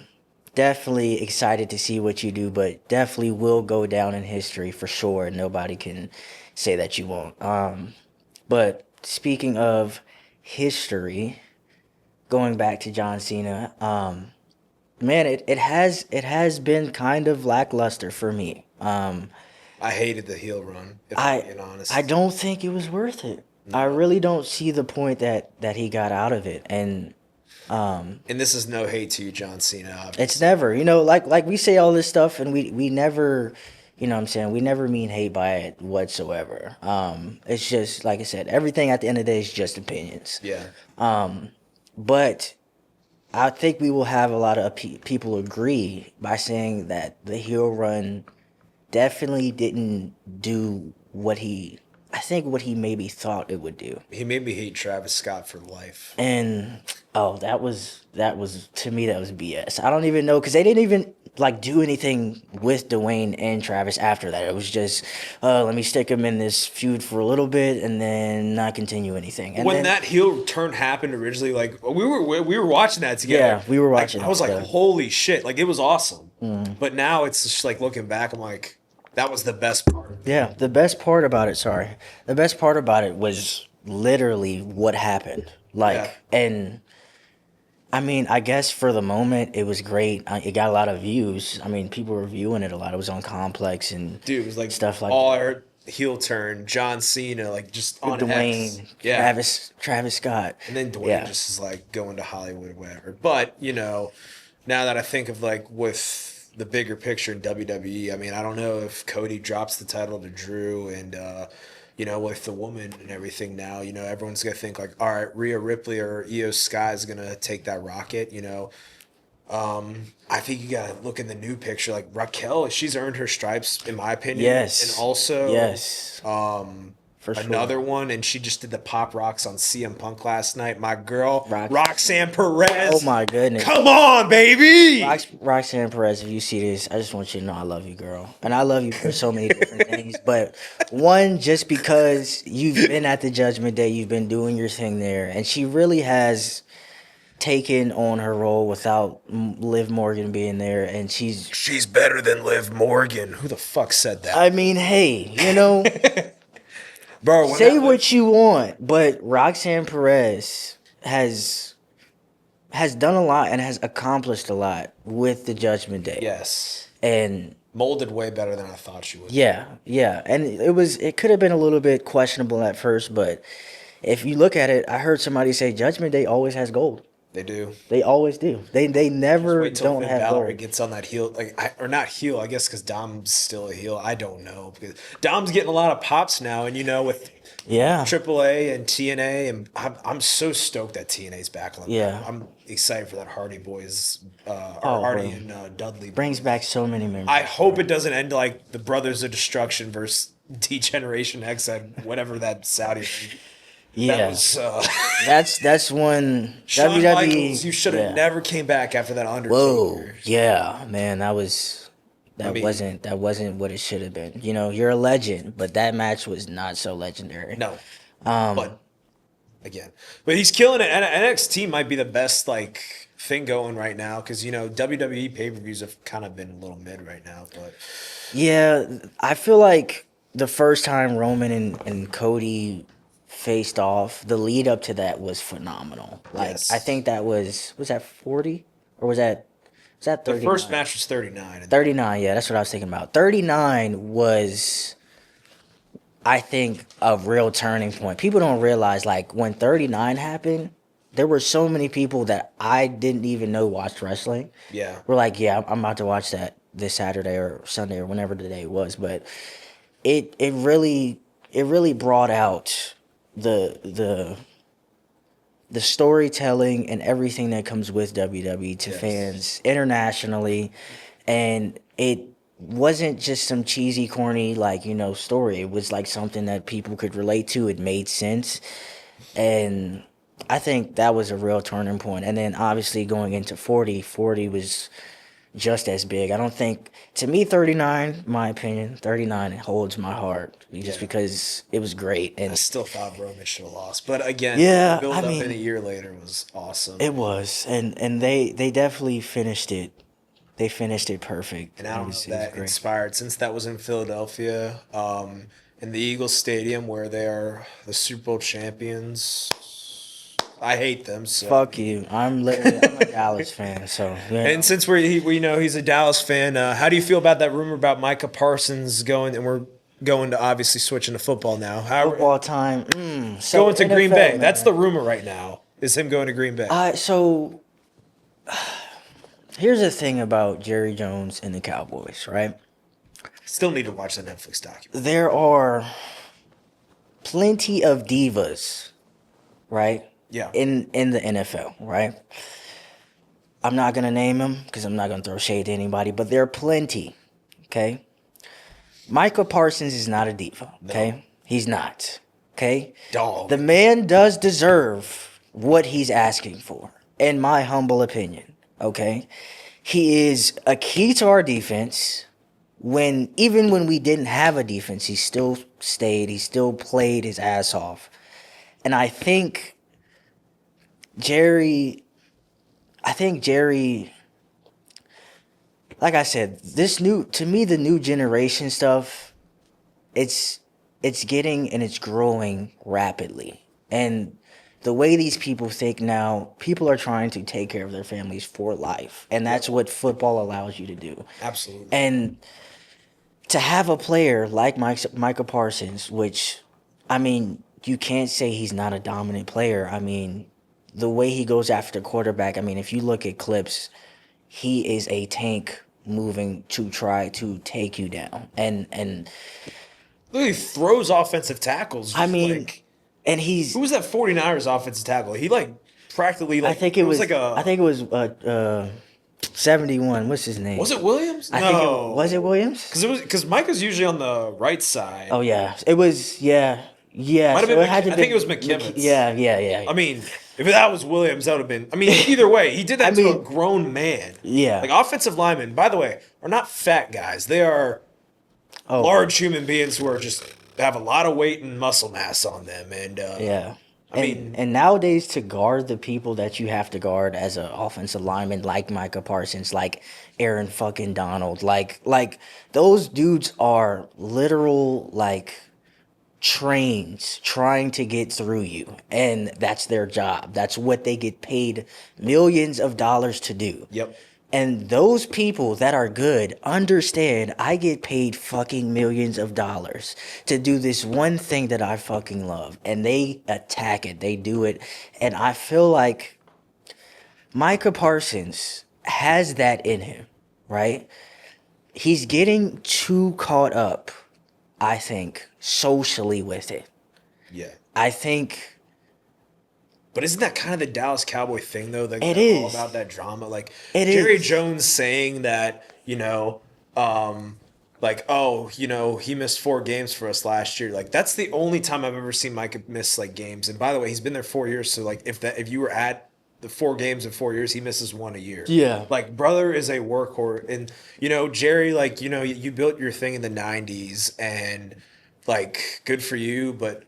Definitely excited to see what you do, but definitely will go down in history for sure. Nobody can say that you won't. But speaking of history, going back to John Cena, man, it has been kind of lackluster for me. I hated the heel run. If I'm being honest. I don't think it was worth it. I really don't see the point that he got out of it, and And this is no hate to you, John Cena. Obviously. it's never, like we say all this stuff, and we never, what I'm saying, we never mean hate by it whatsoever. It's just like I said, everything at the end of the day is just opinions. Yeah. But I think we will have a lot of people agree by saying that the heel run definitely didn't do what he maybe thought it would do. He made me hate Travis Scott for life. And that was to me, that was BS. I don't even know, because they didn't even like do anything with Dwayne and Travis after that. It was just let me stick them in this feud for a little bit and then not continue anything. And When then, that heel turn happened originally, like we were watching that together. Yeah, we were watching I was that like, together. holy shit! Like it was awesome. But now it's just like looking back, I'm like, that was the best part. yeah, the best part about it was literally what happened. Like, Yeah. and I mean, I guess for the moment it was great. It got a lot of views. I mean, people were viewing it a lot. It was on Complex and Dude, it was like stuff like all that. I heard heel turn, John Cena, like just on Dwayne, X. Yeah. Travis Scott. And then Dwayne Yeah. just is like going to Hollywood or whatever. But, now that I think of like with the bigger picture in WWE, I mean, I don't know if Cody drops the title to Drew and, with the woman and everything now, everyone's going to think like, all right, Rhea Ripley or Io Sky is going to take that rocket, I think you got to look in the new picture. Like Raquel, she's earned her stripes, in my opinion. Yes. And also, Yes. For sure. another one, and she just did the pop rocks on CM Punk last night. My girl, Roxanne. Roxanne Perez. Oh my goodness. Come on, baby. Roxanne Perez, if you see this, I just want you to know I love you, girl. And I love you for so many different things. But one, just because you've been at the Judgment Day, you've been doing your thing there, and she really has taken on her role without Liv Morgan being there, and She's better than Liv Morgan. Who the fuck said that? I mean, hey, Bro, when say that- what you want, but Roxanne Perez has done a lot and has accomplished a lot with the Judgment Day. Yes. And Molded way better than I thought she would. yeah, and it could have been a little bit questionable at first, but if you look at it, I heard somebody say Judgment Day always has gold. They do. They always do. They never Wait till don't Finn have Balor gold. gets on that heel, or not heel, I guess, because Dom's still a heel. I don't know, because Dom's getting a lot of pops now, and with Yeah. AAA and TNA, and I'm so stoked that TNA's back on. Yeah. I'm excited for that Hardy Boys, or Oh, Hardy bro. and Dudley. Brings back so many memories. I hope it doesn't end like the Brothers of Destruction versus D-Generation X at whatever that Saudi thing. Yeah. That was That's when Shawn WWE. Michaels. You should have yeah. never came back after that Undertaker. Whoa, yeah, man, that mean- wasn't what it should have been. You know, you're a legend, but that match was not so legendary. No. But he's killing it. And NXT might be the best like thing going right now because WWE pay-per-views have kind of been a little mid right now. But Yeah, I feel like the first time Roman and Cody faced off, the lead up to that was phenomenal. Like Yes. I think that was that 40 or was that 39? the first match was 39. 39, yeah, that's what I was thinking about. 39 was, I think, a real turning point. People don't realize, like, when 39 happened, there were so many people that I didn't even know watched wrestling. Yeah. We're like, yeah, I'm about to watch that this Saturday or Sunday or whenever the day was. But it really brought out the storytelling and everything that comes with WWE to Yes. fans internationally, and it wasn't just some cheesy, corny story. It was like something that people could relate to. It made sense, and I think that was a real turning point. And then obviously going into 40 was just as big. I don't think, to me, 39, my opinion, 39 holds my heart just because it was great. I And still thought Roman should have lost. But again, Yeah, the build I up mean- in a year later was awesome. it was, and they definitely finished it. They finished it perfect. And I don't know It if that inspired, since that was in Philadelphia, in the Eagles Stadium where they are the Super Bowl champions. I hate them. So. Fuck you. I'm a Dallas fan, so yeah. And since we know he's a Dallas fan, how do you feel about that rumor about Micah Parsons going? And we're going to obviously switching to football now. How Football time. So going to Green NFL, Bay? man. That's the rumor right now. Is him going to Green Bay? So here's the thing about Jerry Jones and the Cowboys, right? Still need to watch the Netflix documentary. There are plenty of divas, right? Yeah. In the NFL, right? I'm not gonna name them because I'm not gonna throw shade to anybody, but there are plenty. Okay. Michael Parsons is not a diva. Okay, he's not. Okay. Dog. The man does deserve what he's asking for, in my humble opinion. Okay. He is a key to our defense. Even when we didn't have a defense, he still stayed. He still played his ass off. And I think Jerry, like I said, to me, the new generation stuff, it's getting and it's growing rapidly. And the way these people think now, people are trying to take care of their families for life. And that's what football allows you to do. Absolutely. And to have a player like Micah Parsons, which, I mean, you can't say he's not a dominant player. I mean, the way he goes after the quarterback, I mean, if you look at clips, he is a tank moving to try to take you down. And Look, he throws offensive tackles. I mean, like, and he's, who was that 49ers offensive tackle? He practically I think it was like a. I think it was 71. What's his name? Was it Williams? I think was it Williams? Because Micah's usually on the right side. Oh yeah, it was yeah. Might have so been it had to I be- think it was McKimmons. Yeah. I mean, if that was Williams, that would have been. I mean, either way, he did that I to a mean, grown man. yeah. Like offensive linemen, by the way, are not fat guys. They are large human beings who are just have a lot of weight and muscle mass on them. And Yeah. I mean- and nowadays to guard the people that you have to guard as an offensive lineman, like Micah Parsons, like Aaron fucking Donald, like those dudes are literal trains trying to get through you, and that's their job. That's what they get paid millions of dollars to do. Yep. And those people that are good understand I get paid fucking millions of dollars to do this one thing that I fucking love. And they attack it. They do it. And I feel like Micah Parsons has that in him, right? He's getting too caught up, I think, socially with it. Yeah. I think But isn't that kind of the Dallas Cowboy thing, though? Like, It they're all is. about that drama. Like, It Jerry is. Jones saying that, like, oh, he missed 4 games for us last year. Like, that's the only time I've ever seen Mike miss, like, games. And by the way, he's been there 4 years. So, like, if you were at the 4 games in 4 years, he misses one a year. Yeah. Like, brother is a workhorse. And, Jerry, like, you built your thing in the 90s and, like, good for you. But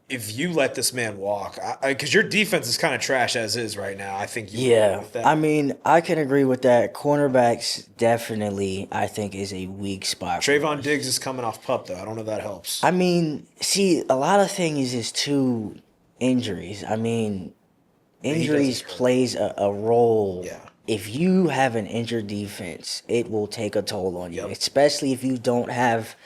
if you let this man walk, because your defense is kind of trash as is right now, I think you agree yeah. with that. I mean, I can agree with that. Cornerbacks definitely, I think, is a weak spot. Trayvon Diggs is coming off pup, though. I don't know if that helps. I mean, see, a lot of things is too injuries. I mean, injuries hurt. plays a role. Yeah. If you have an injured defense, it will take a toll on you, Yep. especially if you don't have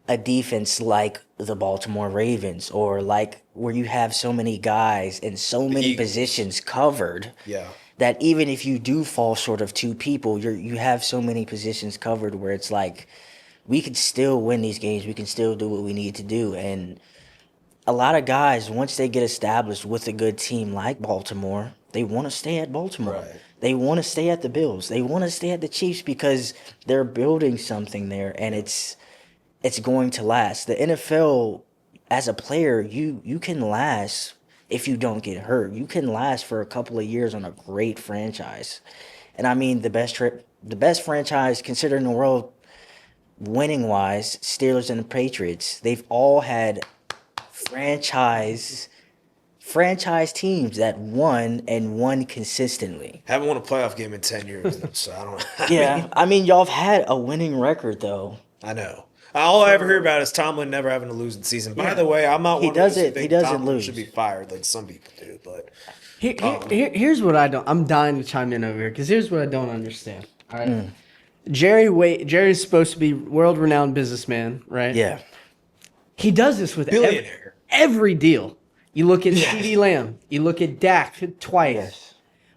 a defense like the Baltimore Ravens or like where you have so many guys and so many Eagles. positions covered. Yeah. That even if you do fall short of 2 people, you have so many positions covered where it's like we can still win these games. We can still do what we need to do. And a lot of guys, once they get established with a good team like Baltimore, they want to stay at Baltimore. Right. They want to stay at the Bills. They want to stay at the Chiefs because they're building something there, and it's going to last. The NFL, as a player, you can last if you don't get hurt. You can last for a couple of years on a great franchise. And I mean, the best franchise considered in the world, winning wise, Steelers and the Patriots, they've all had franchise teams that won and won consistently. Haven't won a playoff game in 10 years, though, so I don't. Yeah, I mean, y'all have had a winning record though. I know. All I ever hear about is Tomlin never having a losing season. By the way, I'm not He one of those who doesn't- think he doesn't Tomlin lose. should be fired like some people do. But Here's what I don't. I'm dying to chime in over here because here's what I don't understand. All right, Mm. Jerry's supposed to be world-renowned businessman, right? Yeah. He does this with billionaire. every deal. You look at CeeDee Lamb. You look at Dak twice. Yes.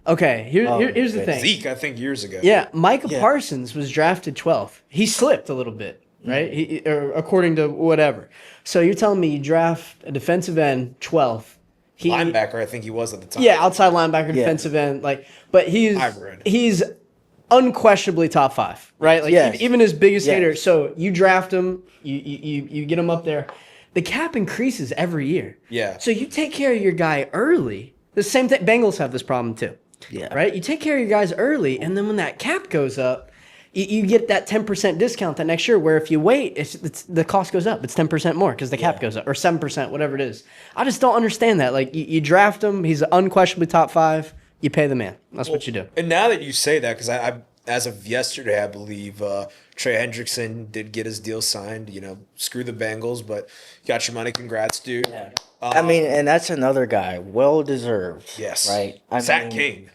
Okay, here's the okay. thing. Zeke, I think years ago. Yeah, Micah Yeah. Parsons was drafted 12th. He slipped a little bit, right? Or according to whatever. So you're telling me you draft a defensive end 12th. Linebacker, I think he was at the time. Yeah, outside linebacker, defensive end, but Hybrid. he's unquestionably top 5, right? Like Yes. even his biggest Yes. hater. So you draft him, you get him up there. The cap increases every year. Yeah. So you take care of your guy early. The same thing. Bengals have this problem too. Yeah. Right. You take care of your guys early, and then when that cap goes up, you get that 10% discount that next year. Where if you wait, it's the cost goes up. It's 10% more because the cap goes up, or 7%, whatever it is. I just don't understand that. Like you draft him, he's unquestionably top 5. You pay the man. That's what you do. And now that you say that, because I as of yesterday, I believe Trey Hendrickson did get his deal signed. Screw the Bengals, but you got your money. Congrats, dude. Yeah. I mean, and that's another guy, well deserved. Yes. Right. Zach King.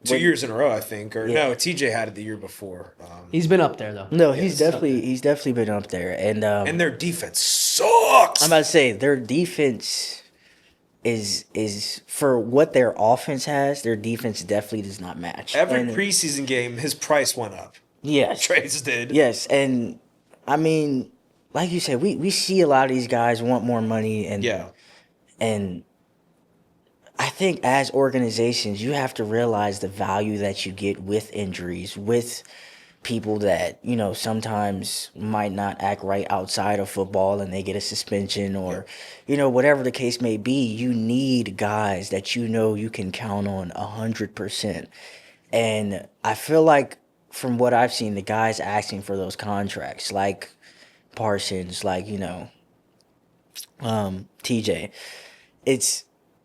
2 years in a row, I think. Or Yeah. no, TJ had it the year before. He's been up there though. No, he's definitely been up there, and And their defense sucks. I'm about to say their defense is for what their offense has. Their defense definitely does not match. Every And- preseason game, his price went up. yes, Trades did. yes, and I mean, like you said, we see a lot of these guys want more money, and Yeah. and I think as organizations, you have to realize the value that you get with injuries, with people that, sometimes might not act right outside of football and they get a suspension or, whatever the case may be. You need guys that you can count on 100%. And I feel like from what I've seen, the guys asking for those contracts, like Parsons, like, TJ,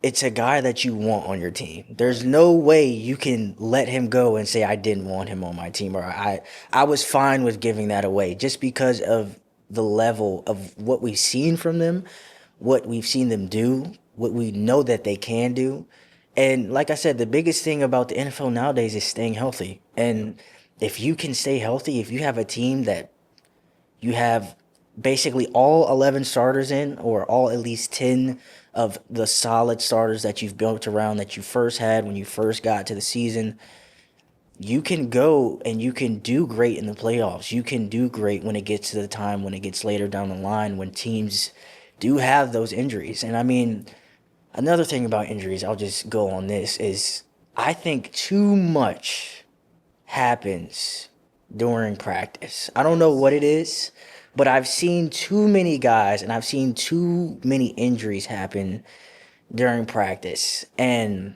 it's a guy that you want on your team. There's no way you can let him go and say I didn't want him on my team, or I was fine with giving that away just because of the level of what we've seen from them, what we've seen them do, what we know that they can do. And like I said, the biggest thing about the NFL nowadays is staying healthy. And if you can stay healthy, if you have a team that you have basically all 11 starters in, or all at least 10 of the solid starters that you've built around that you first had when you first got to the season, you can go and you can do great in the playoffs. You can do great when it gets to the time, when it gets later down the line, when teams do have those injuries. And I mean, another thing about injuries, I'll just go on this, is I think too much happens during practice. I don't know what it is, but I've seen too many guys and I've seen too many injuries happen during practice. And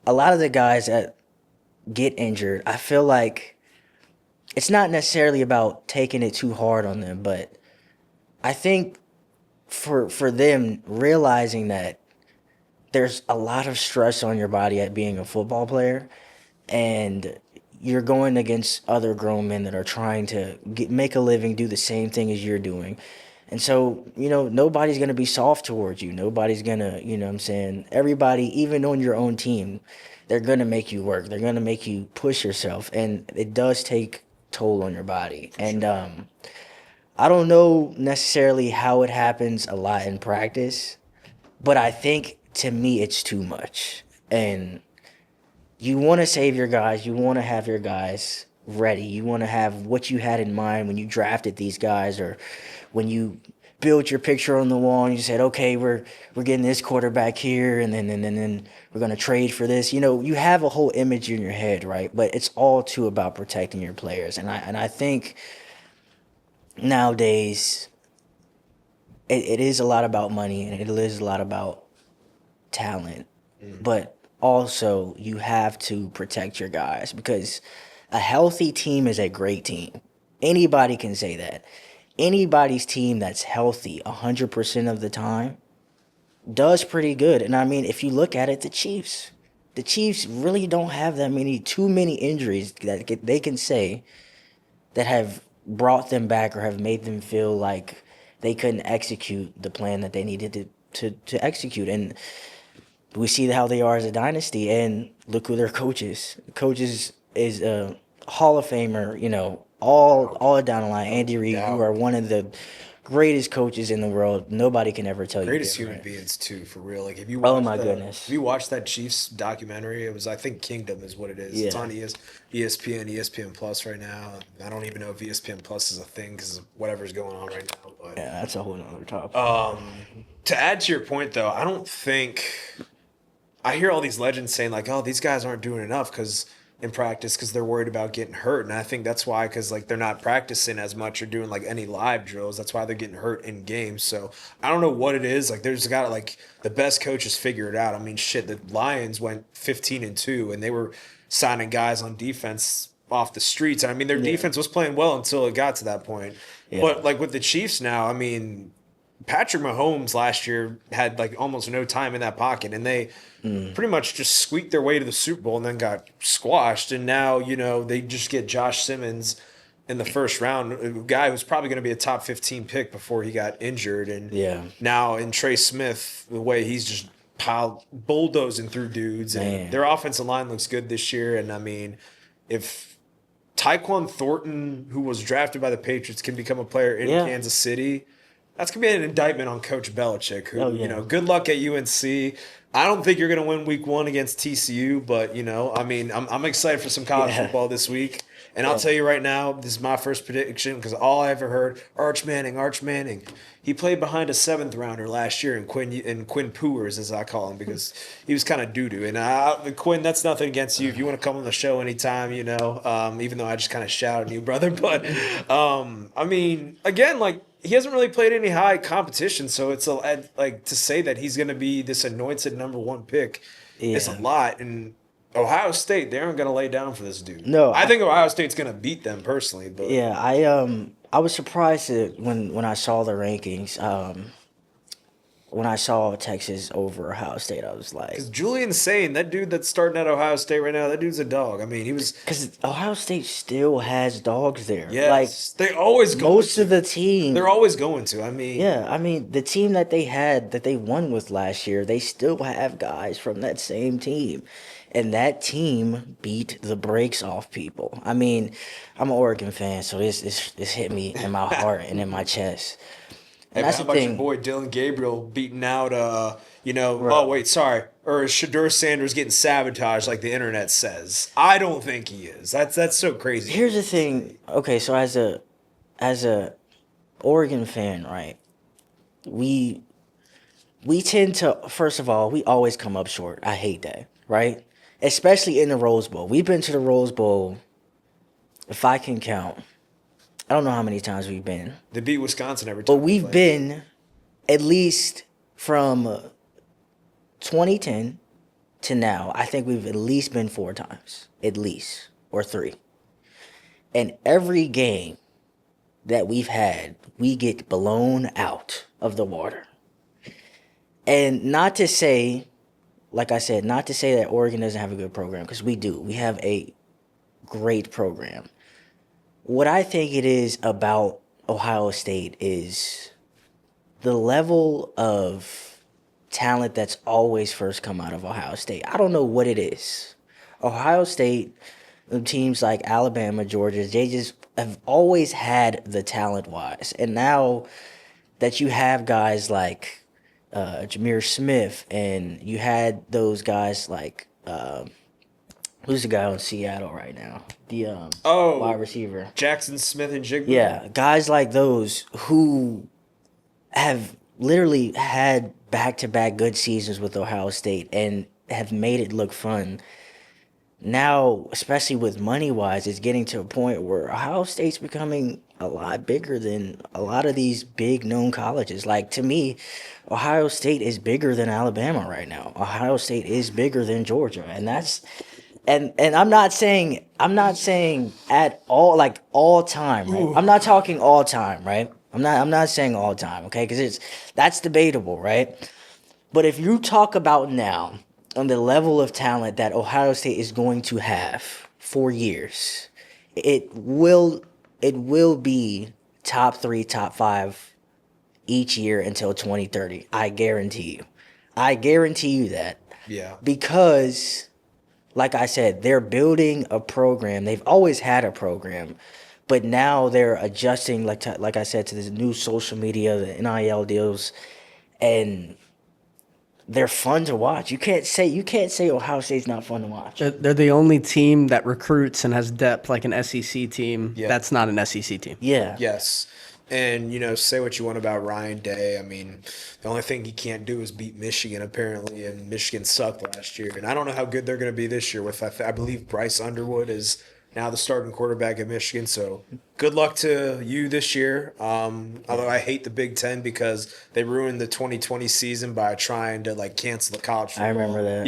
a lot of the guys that get injured, I feel like it's not necessarily about taking it too hard on them, but I think for them realizing that there's a lot of stress on your body at being a football player, and you're going against other grown men that are trying to make a living, do the same thing as you're doing. And so, nobody's going to be soft towards you. Nobody's going to, what I'm saying? Everybody, even on your own team, they're going to make you work. They're going to make you push yourself. And it does take toll on your body. And I don't know necessarily how it happens a lot in practice, but I think to me it's too much. And you want to save your guys. You want to have your guys ready. You want to have what you had in mind when you drafted these guys, or when you built your picture on the wall and you said, okay, we're getting this quarterback here, and then we're going to trade for this. You have a whole image in your head, right? But it's all too about protecting your players. And I think nowadays it is a lot about money, and it is a lot about talent. But also you have to protect your guys, because a healthy team is a great team. Anybody can say that. Anybody's team that's healthy 100% of the time does pretty good. And I mean, if you look at it, the Chiefs really don't have too many injuries that they can say that have brought them back or have made them feel like they couldn't execute the plan that they needed to execute. And we see how they are as a dynasty, and look who their coach is. Coaches is a Hall of Famer, all down the line. Andy Reid, who are one of the greatest coaches in the world. Nobody can ever tell Greatest you human beings too, for real. Like if you Oh watch my goodness. if you watch that Chiefs documentary, it was, I think, Kingdom is what it is. It's Yeah. on ESPN Plus right now. I don't even know if ESPN Plus is a thing because of whatever's going on right now. But Yeah, that's a whole nother topic. to add to your point, though, I don't think I hear all these legends saying like, "Oh, these guys aren't doing enough because in practice because they're worried about getting hurt," and I think that's why, because like they're not practicing as much or doing like any live drills. That's why they're getting hurt in games. So I don't know what it is. Like there's got to, like, the best coaches figure it out. I mean, shit, the Lions went 15-2, and they were signing guys on defense off the streets. I mean, their defense was playing well until it got to that point. Yeah. But like with the Chiefs now, I mean, Patrick Mahomes last year had like almost no time in that pocket, and they pretty much just squeaked their way to the Super Bowl and then got squashed. And now, they just get Josh Simmons in the first round, a guy who's probably going to be a top 15 pick before he got injured. And Yeah. now in Trey Smith, the way he's just bulldozing through dudes, and Man. their offensive line looks good this year. And I mean, if Tyquan Thornton, who was drafted by the Patriots, can become a player in Yeah. Kansas City, that's going to be an indictment on Coach Belichick, who, Oh, yeah. good luck at UNC. I don't think you're going to win week 1 against TCU, but, I mean, I'm excited for some college Yeah. football this week. And I'll tell you right now, this is my first prediction, because all I ever heard, Arch Manning. He played behind a 7th rounder last year in Quinn Pooers, as I call him, because he was kind of doo-doo. And Quinn, that's nothing against you. If you want to come on the show anytime, even though I just kind of shouted at you, brother. But, I mean, again, like, he hasn't really played any high competition, so it's like to say that he's going to be this anointed number 1 pick is a Yeah. lot. And Ohio State, they aren't going to lay down for this dude. No, I think Ohio State's going to beat them personally. But Yeah, I was surprised that when I saw the rankings, when I saw Texas over Ohio State, I was like, because Julian Sain, that dude that's starting at Ohio State right now, that dude's a dog. I mean, he was. because Ohio State still has dogs there. Yes, they always Like go. most of the team, They're always going to. I mean, yeah. I mean, the team that they won with last year, they still have guys from that same team, and that team beat the brakes off people. I mean, I'm an Oregon fan, so this hit me in my heart and in my chest. Hey, And man, that's how the about your thing. boy Dylan Gabriel beating out, oh, wait, sorry. Or is Shedeur Sanders getting sabotaged like the internet says? I don't think he is. That's so crazy. Here's the thing. Okay, so as a Oregon fan, right? We we tend to, first of all, we always come up short. I hate that, right? Especially in the Rose Bowl. We've been to the Rose Bowl, if I can count. I don't know how many times we've been, They beat Wisconsin every time. but we've been at least from 2010 to now. I think we've at least been 4 times, at least, or 3. And every game that we've had, we get blown out of the water. And not to say, like I said, not to say that Oregon doesn't have a good program, because we do. We have a great program. What I think it is about Ohio State is the level of talent that's always first come out of Ohio State. I don't know what it is. Ohio State, teams like Alabama, Georgia, they just have always had the talent-wise. And now that you have guys like Jameer Smith, and you had those guys like who's the guy on Seattle right now? The wide receiver. Jackson Smith and Jigba. Yeah, guys like those who have literally had back-to-back good seasons with Ohio State and have made it look fun. Now, especially with money-wise, it's getting to a point where Ohio State's becoming a lot bigger than a lot of these big known colleges. Like, to me, Ohio State is bigger than Alabama right now. Ohio State is bigger than Georgia, and that's and I'm not saying at all, like all time, right? I'm not talking all time, right? I'm not saying all time, okay? Because that's debatable, right? But if you talk about now on the level of talent that Ohio State is going to have for years, it will be top 3, top 5 each year until 2030. I guarantee you. I guarantee you that. Yeah. Because, like I said, they're building a program. They've always had a program, but now they're adjusting, like I said, to this new social media, the NIL deals, and they're fun to watch. You can't say Ohio State's not fun to watch. They're the only team that recruits and has depth like an SEC team. Yeah. That's not an SEC team. Yeah. Yes. And, say what you want about Ryan Day. I mean, the only thing he can't do is beat Michigan, apparently, and Michigan sucked last year. And I don't know how good they're going to be this year with, I believe, Bryce Underwood is now the starting quarterback at Michigan. So good luck to you this year. Although I hate the Big Ten because they ruined the 2020 season by trying to cancel the college football. I remember that.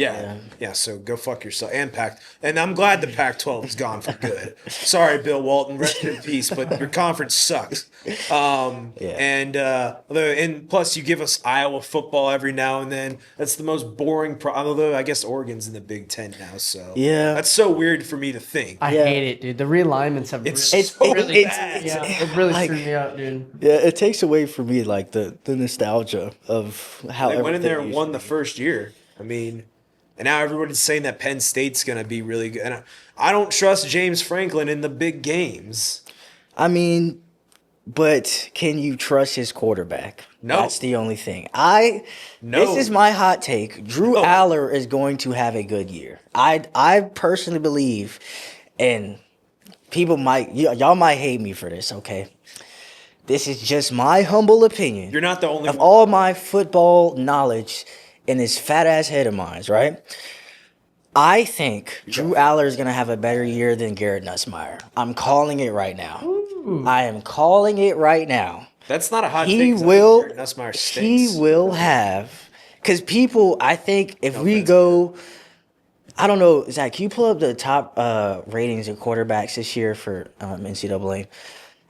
Yeah. So go fuck yourself. And and I'm glad the Pac-12 is gone for good. Sorry, Bill Walton. Rest in peace. But your conference sucks. And plus you give us Iowa football every now and then. That's the most boring. Although I guess Oregon's in the Big Ten now. So Yeah. that's so weird for me to think. I hate it, dude. The realignments have really bad. Yeah, it really screwed me up, dude. Yeah, it takes away from me the nostalgia of how They went in there and everything won the first year. I mean, and now everybody's saying that Penn State's going to be really good. And I don't trust James Franklin in the big games. I mean, but can you trust his quarterback? No. That's the only thing. No. This is my hot take. Drew Aller is going to have a good year. I personally believe, and people y'all might hate me for this, okay? This is just my humble opinion. You're not the only of one. all my football knowledge in this fat ass head of mine, right? I think Drew Aller is going to have a better year than Garrett Nussmeier. I'm calling it right now. I am calling it right now. That's not a hot He take. will. Garrett Nussmeier stinks. He will have, because people. I think if we go, I don't know, Zach. Can you pull up the top ratings of quarterbacks this year for NCAA?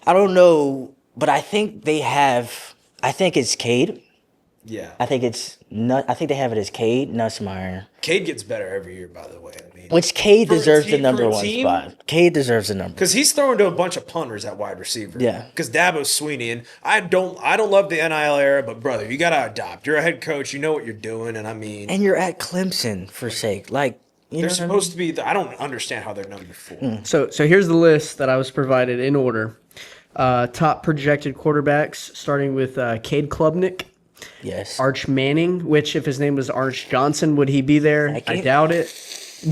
I don't know, but I think they have. I think it's Cade. Yeah. I think they have it as Cade Nussmeier. Cade gets better every year, by the way. I mean, Which Cade For a deserves the team- number for a one team? spot. Cade deserves the number. because he's throwing to a bunch of punters at wide receiver. Yeah. Because Dabo Sweeney, and I don't love the NIL era, but brother, you gotta adopt. You're a head coach. You know what you're doing, and I mean, And you're at Clemson for sake. Like, you know they're what I mean? supposed to be. I don't understand how they're number 4. So here's the list that I was provided in order. Top projected quarterbacks, starting with Cade Klubnik, Yes. Arch Manning, which if his name was Arch Johnson, would he be there? I can't- doubt it.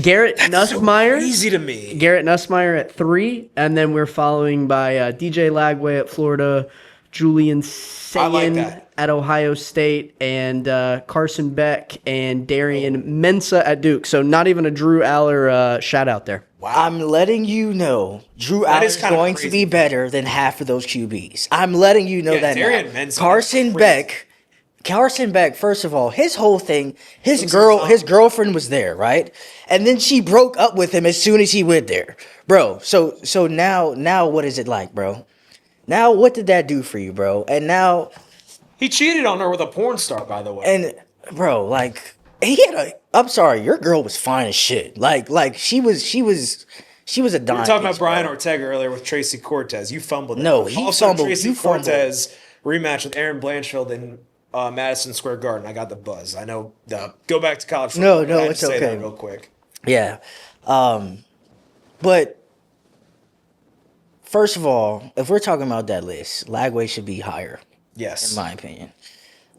Garrett Nussmeier. Easy to me. Garrett Nussmeier at 3, and then we're following by DJ Lagway at Florida, Julian I like Sayin that. at Ohio State, and Carson Beck and Darian Mensa at Duke. So not even a Drew Aller shout out there. Wow. I'm letting you know Drew That Aller is is kinda going to crazy. be better than half of those QBs. I'm letting you know Yeah, that Darian now. Mensa, Carson crazy. Beck, first of all, his whole thing, his Looks like his girlfriend was there, right? And then she broke up with him as soon as he went there. Bro, so now what is it like, bro? Now what did that do for you, bro? And now He cheated on her with a porn star, by the way. and bro, like he had a I'm sorry, your girl was fine as shit. Like she was a dime. We were talking piece, about Brian bro. Ortega earlier with Tracy Cortez. You fumbled it. No, he also, fumbled. Tracy You fumbled. Cortez rematch with Aaron Blanchfield in Madison Square Garden. I got the buzz. I know. Go back to college football. No, I had to it's say okay. that real quick. Yeah. But first of all, if we're talking about that list, Lagway should be higher, Yes. in my opinion.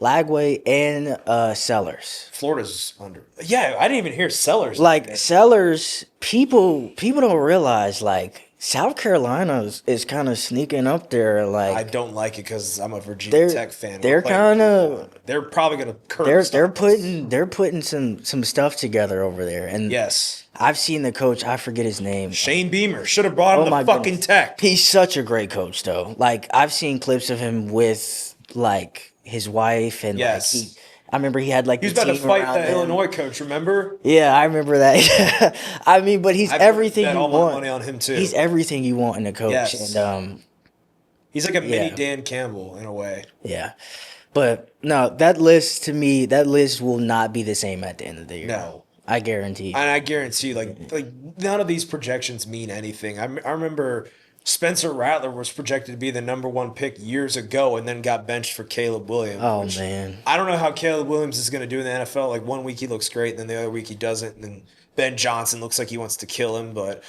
Lagway and Sellers. Florida's under. Yeah, I didn't even hear Sellers. Like Sellers, people don't realize like South Carolina is kind of sneaking up there. Like I don't like it because I'm a Virginia Tech fan. they're We're playing kinda- Virginia. They're probably gonna curb. they're putting some stuff together over there. And Yes. I've seen the coach. I forget his name. Shane Beamer should have brought him Oh to my fucking goodness. Tech. He's such a great coach, though. Like I've seen clips of him with like his wife, and Yes. like I remember he had like He was the about to team fight around that him. Illinois coach. Remember? Yeah, I remember that. I mean, but he's I everything bet you all my want. money on him too. He's everything you want in a coach, Yes. and He's like a mini Yeah. Dan Campbell in a way. yeah. But no, that list to me, that list will not be the same at the end of the year. No. I guarantee. And I guarantee you, like none of these projections mean anything. I remember Spencer Rattler was projected to be the #1 pick years ago and then got benched for Caleb Williams. Oh which man. I don't know how Caleb Williams is going to do in the NFL. Like one week he looks great, and then the other week he doesn't. And then Ben Johnson looks like he wants to kill him. But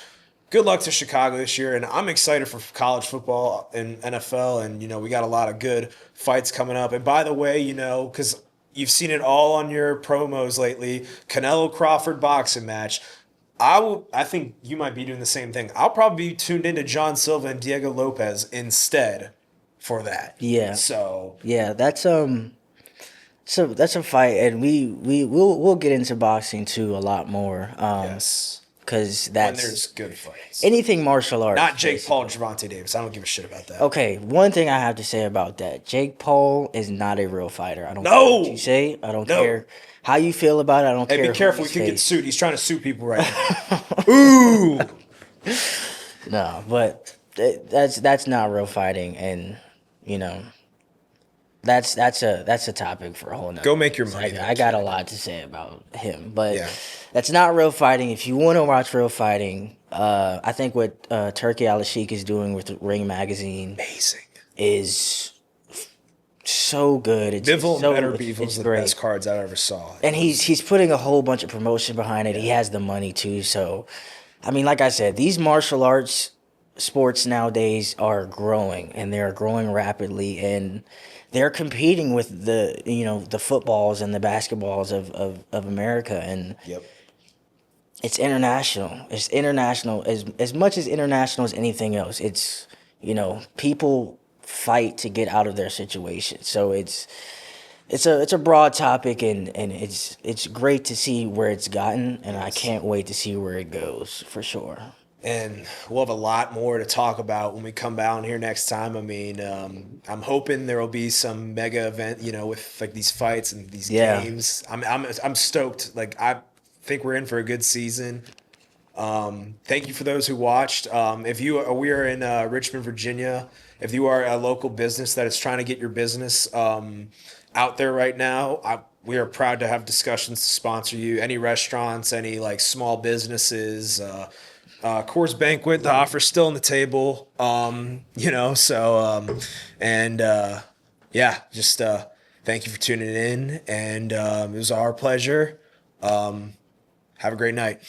good luck to Chicago this year. And I'm excited for college football and NFL. And, we got a lot of good fights coming up. And by the way, because you've seen it all on your promos lately, Canelo Crawford boxing match. I think you might be doing the same thing. I'll probably be tuned into John Silva and Diego Lopez instead for that. Yeah. So Yeah, that's so that's a fight, and we'll get into boxing too a lot more. yes, Because when that's there's good fights. anything martial arts. Not Jake basically. Paul, Javante Davis. I don't give a shit about that. Okay, one thing I have to say about that: Jake Paul is not a real fighter. I don't No! care what you say. I don't No. care how you feel about it. I don't Hey, care. be careful. who We you could get say. sued. He's trying to sue people right now. Ooh. No, but that's not real fighting, and that's a topic for a whole nother. Go make your money. I got a lot to say about him, but Yeah. that's not real fighting. If you want to watch real fighting, I think what Turkey Al-Sheikh is doing with Ring Magazine Amazing. is so good. It's Bivol so, and Better it's Bevil's the great. best cards I ever saw. And he's putting a whole bunch of promotion behind it. He has the money too. So, I mean, like I said, these martial arts sports nowadays are growing, and they're growing rapidly, and they're competing with the footballs and the basketballs of America, and Yep. it's international. It's international as much as international as anything else. It's people fight to get out of their situation. So it's a broad topic, and it's great to see where it's gotten, and I can't wait to see where it goes for sure. And we'll have a lot more to talk about when we come down here next time. I mean, I'm hoping there will be some mega event, with like these fights and these Yeah. games. I'm stoked. Like I think we're in for a good season. Thank you for those who watched. If we are in Richmond, Virginia. If you are a local business that is trying to get your business out there right now, we are proud to have discussions to sponsor you. Any restaurants, any like small businesses. Coors Banquet, the offer's still on the table. Just thank you for tuning in, and it was our pleasure. Have a great night.